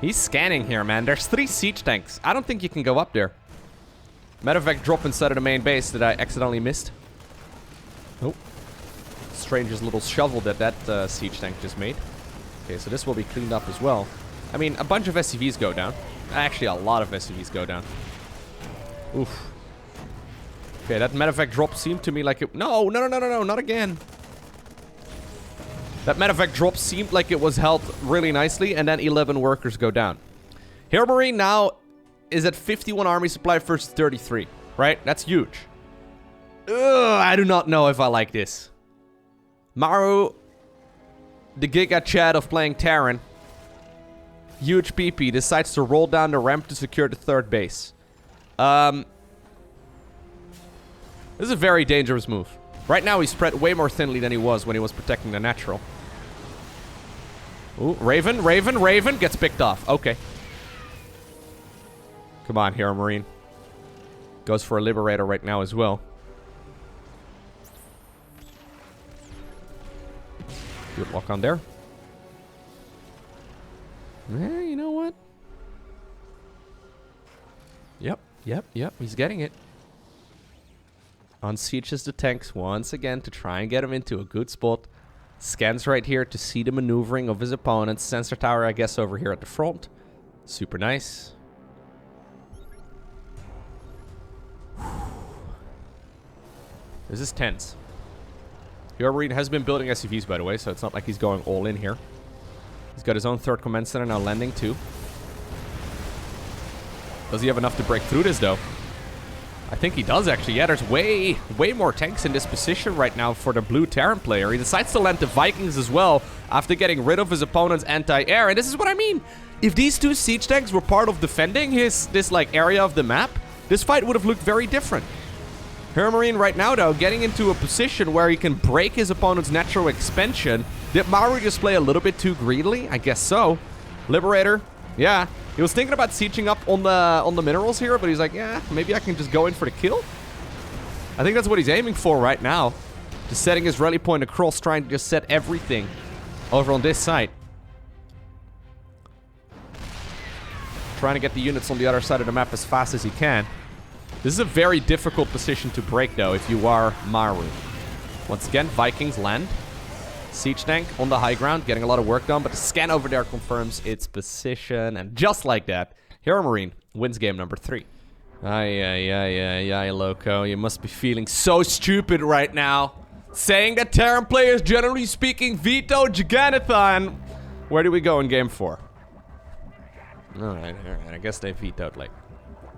He's scanning here, man. There's 3 siege tanks. I don't think you can go up there. Medevac drop inside of the main base that I accidentally missed. Oh. Strangest little shovel that siege tank just made. Okay, so this will be cleaned up as well. I mean, a bunch of SCVs go down. Actually, a lot of SCVs go down. Oof. Okay, that medevac drop seemed to me like it... No, not again. That medevac drop seemed like it was held really nicely, and then 11 workers go down. HeroMarine now is at 51 army supply versus 33, right? That's huge. Ugh, I do not know if I like this. Maru, the Giga Chad of playing Terran, huge PP, decides to roll down the ramp to secure the 3rd base. This is a very dangerous move. Right now, he's spread way more thinly than he was when he was protecting the natural. Ooh, Raven gets picked off. Okay. Come on, HeroMarine. Goes for a Liberator right now as well. Good walk on there. You know what? Yep. He's getting it. Unsieges the tanks once again to try and get him into a good spot. Scans right here to see the maneuvering of his opponents. Sensor tower, I guess, over here at the front. Super nice. This is tense. HeroMarine has been building SCVs, by the way, so it's not like he's going all in here. He's got his own 3rd command center now landing too. Does he have enough to break through this, though? I think he does, actually. Yeah, there's way more tanks in this position right now for the blue Terran player. He decides to land the Vikings as well after getting rid of his opponent's anti-air. And this is what I mean. If these 2 siege tanks were part of defending this like area of the map, this fight would have looked very different. HeroMarine right now, though, getting into a position where he can break his opponent's natural expansion. Did Maru just play a little bit too greedily? I guess so. Liberator. Yeah. He was thinking about sieging up on the minerals here, but he's like, yeah, maybe I can just go in for the kill. I think that's what he's aiming for right now. Just setting his rally point across, trying to just set everything over on this side. Trying to get the units on the other side of the map as fast as he can. This is a very difficult position to break, though, if you are Maru. Once again, Vikings land. Siege tank on the high ground, getting a lot of work done, but the scan over there confirms its position. And just like that, HeroMarine wins game number 3. Ay, Lowko, you must be feeling so stupid right now. Saying that Terran players, generally speaking, veto Giganathan. Where do we go in game 4? Alright, I guess they vetoed, like,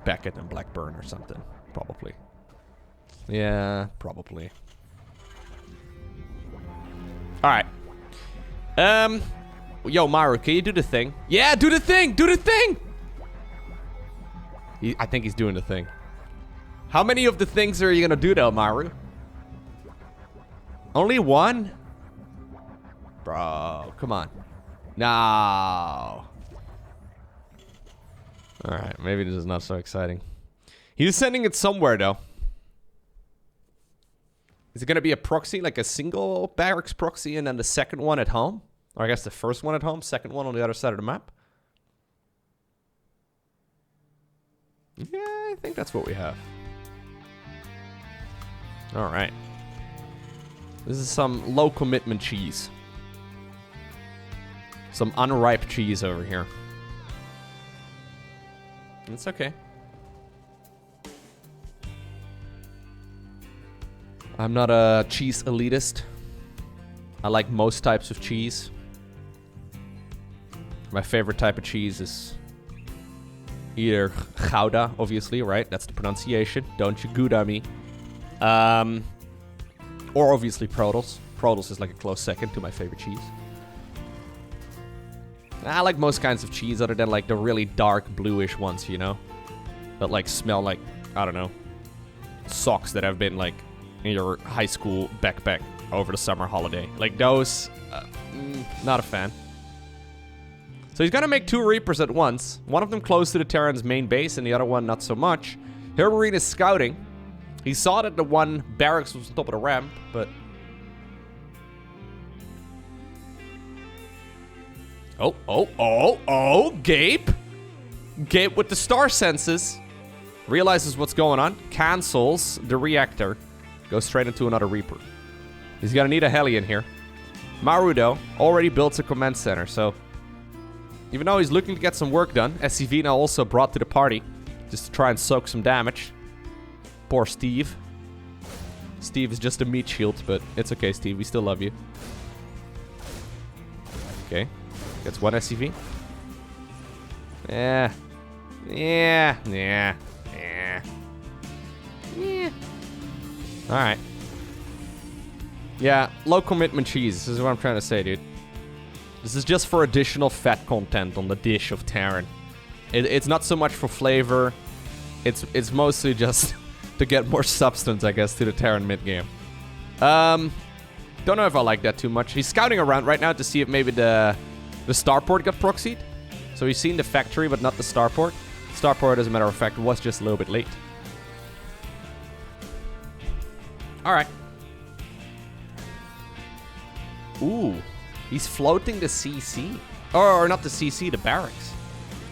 Beckett and Blackburn or something. Probably. Yeah, probably. Alright. Yo, Maru, can you do the thing? Yeah, do the thing! Do the thing! I think he's doing the thing. How many of the things are you gonna do, though, Maru? Only 1? Bro, come on. No. Alright, maybe this is not so exciting. He's sending it somewhere, though. Is it going to be a proxy, like a single barracks proxy, and then the second one at home? Or I guess the first one at home, second one on the other side of the map? Yeah, I think that's what we have. Alright. This is some low commitment cheese. Some unripe cheese over here. It's okay. I'm not a cheese elitist. I like most types of cheese. My favorite type of cheese is either Gouda, obviously, right? That's the pronunciation. Don't you Gouda me. Or obviously Protos. Protos is like a close second to my favorite cheese. I like most kinds of cheese other than like the really dark bluish ones, you know? That like smell like, I don't know, socks that have been like in your high school backpack over the summer holiday. Like those, not a fan. So he's gonna make 2 Reapers at once. One of them close to the Terran's main base and the other one not so much. HeroMarine is scouting. He saw that the one barracks was on top of the ramp, but... Oh, Gabe! Gabe with the star senses. Realizes what's going on. Cancels the reactor. Goes straight into another Reaper. He's gonna need a heli in here. Maru, though, already built a command center, so... Even though he's looking to get some work done, SCV now also brought to the party. Just to try and soak some damage. Poor Steve. Steve is just a meat shield, but it's okay, Steve. We still love you. Okay. Gets 1 SCV. Yeah. Alright. Yeah, low commitment cheese. This is what I'm trying to say, dude. This is just for additional fat content on the dish of Terran. It's not so much for flavor. It's mostly just to get more substance, I guess, to the Terran mid-game. Don't know if I like that too much. He's scouting around right now to see if maybe the starport got proxied. So he's seen the factory, but not the starport. Starport, as a matter of fact, was just a little bit late. Alright. Ooh. He's floating the CC. Or not the CC, the barracks.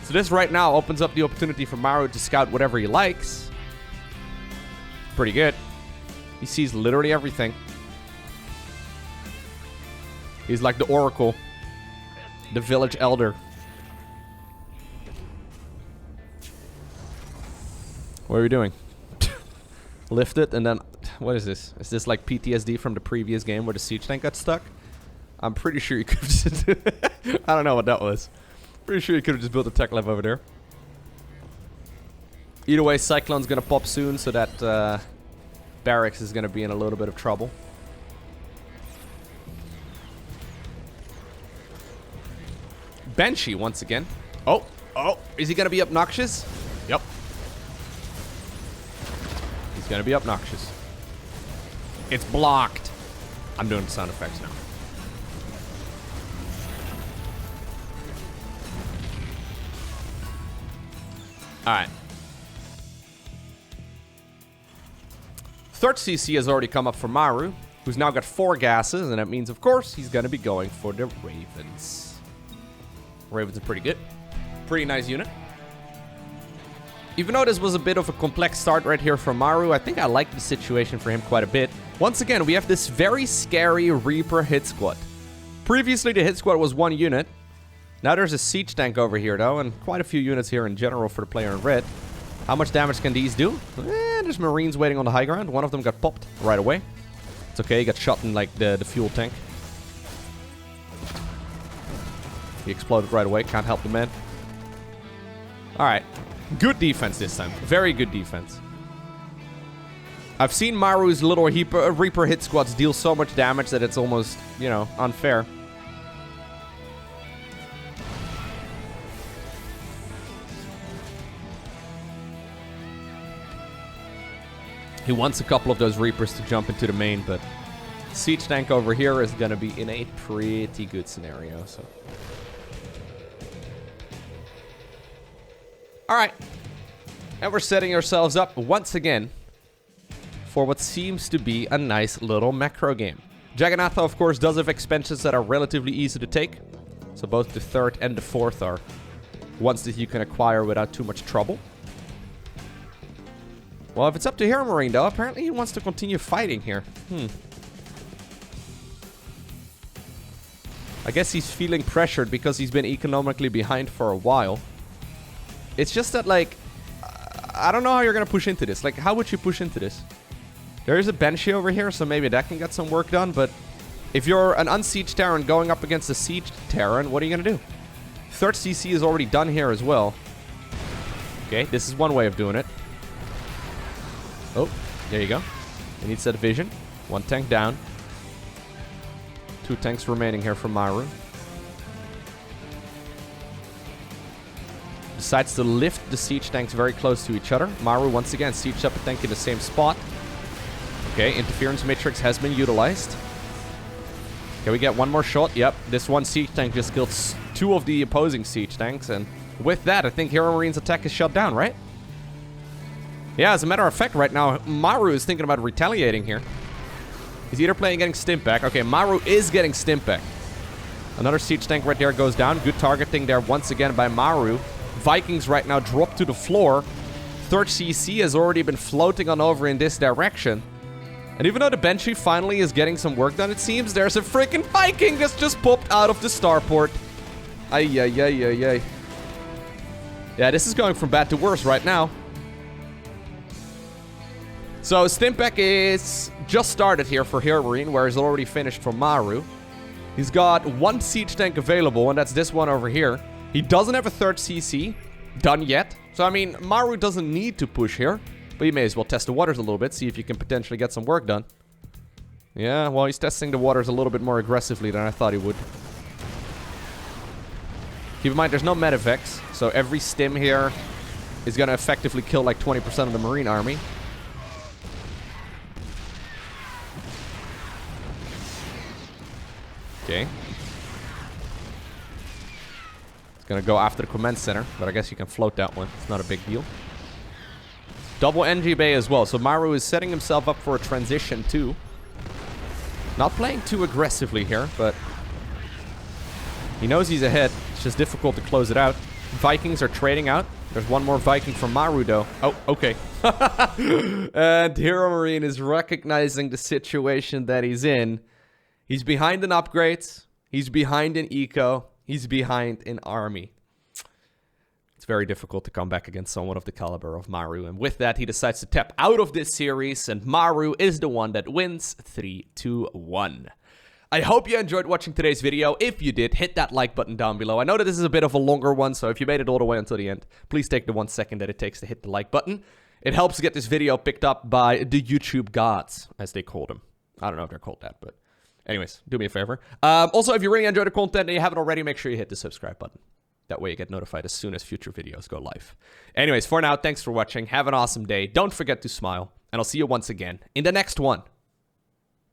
So this right now opens up the opportunity for Maru to scout whatever he likes. Pretty good. He sees literally everything. He's like the Oracle. The village elder. What are we doing? Lift it and then... What is this? Is this like PTSD from the previous game where the siege tank got stuck? I'm pretty sure you could have just... I don't know what that was. Pretty sure you could have just built a tech lab over there. Either way, Cyclone's gonna pop soon, so that barracks is gonna be in a little bit of trouble. Banshee once again. Oh, is he gonna be obnoxious? Yep. He's gonna be obnoxious. It's blocked. I'm doing sound effects now. Alright. Third CC has already come up for Maru, who's now got 4 gases, and that means, of course, he's going to be going for the Ravens. Ravens are pretty good. Pretty nice unit. Even though this was a bit of a complex start right here for Maru, I think I like the situation for him quite a bit. Once again, we have this very scary Reaper hit squad. Previously, the hit squad was 1 unit. Now there's a siege tank over here, though, and quite a few units here in general for the player in red. How much damage can these do? There's Marines waiting on the high ground. One of them got popped right away. It's okay, he got shot in, like, the fuel tank. He exploded right away, can't help the man. Alright. Good defense this time. Very good defense. I've seen Maru's little Reaper hit squads deal so much damage that it's almost, you know, unfair. He wants a couple of those Reapers to jump into the main, but siege tank over here is going to be in a pretty good scenario. So, all right, and we're setting ourselves up once again for what seems to be a nice little macro game. Jagannatha, of course, does have expansions that are relatively easy to take. So both the 3rd and the 4th are ones that you can acquire without too much trouble. Well, if it's up to HeroMarine, though, apparently he wants to continue fighting here. I guess he's feeling pressured because he's been economically behind for a while. It's just that, like, I don't know how you're going to push into this. Like, how would you push into this? There is a Banshee over here, so maybe that can get some work done, but if you're an unsieged Terran going up against a sieged Terran, what are you going to do? 3rd CC is already done here as well. Okay, this is one way of doing it. Oh, there you go. He needs that vision. 1 tank down. 2 tanks remaining here for Maru. Decides to lift the siege tanks very close to each other. Maru once again sieged up a tank in the same spot. Okay, interference matrix has been utilized. Can we get one more shot? Yep, this one siege tank just killed 2 of the opposing siege tanks. And with that, I think HeroMarine's attack is shut down, right? Yeah, as a matter of fact, right now, Maru is thinking about retaliating here. He's either playing getting stimp back. Okay, Maru is getting stimp back. Another siege tank right there goes down. Good targeting there once again by Maru. Vikings right now drop to the floor. 3rd CC has already been floating on over in this direction. And even though the Banshee finally is getting some work done, it seems there's a freaking Viking that's just popped out of the starport. Ay. Yeah, this is going from bad to worse right now. So, Stimpek is just started here for HeroMarine, where he's already finished for Maru. He's got 1 siege tank available, and that's this one over here. He doesn't have a 3rd CC done yet. So, I mean, Maru doesn't need to push here. But you may as well test the waters a little bit, see if you can potentially get some work done. Yeah, well, he's testing the waters a little bit more aggressively than I thought he would. Keep in mind, there's no medevacs, so every stim here is going to effectively kill like 20% of the Marine army. Okay. It's going to go after the command center, but I guess you can float that one. It's not a big deal. Double NG Bay as well, so Maru is setting himself up for a transition too. Not playing too aggressively here, but he knows he's ahead. It's just difficult to close it out. Vikings are trading out. There's one more Viking from Maru though. Oh, okay. And HeroMarine is recognizing the situation that he's in. He's behind in upgrades. He's behind in eco. He's behind in army. It's very difficult to come back against someone of the caliber of Maru. And with that, he decides to tap out of this series. And Maru is the one that wins 3-1. I hope you enjoyed watching today's video. If you did, hit that like button down below. I know that this is a bit of a longer one, so if you made it all the way until the end, please take the 1 second that it takes to hit the like button. It helps get this video picked up by the YouTube gods, as they call them. I don't know if they're called that, but anyways, do me a favor. Also, if you really enjoyed the content and you haven't already, make sure you hit the subscribe button. That way you get notified as soon as future videos go live. Anyways, for now, thanks for watching. Have an awesome day. Don't forget to smile. And I'll see you once again in the next one.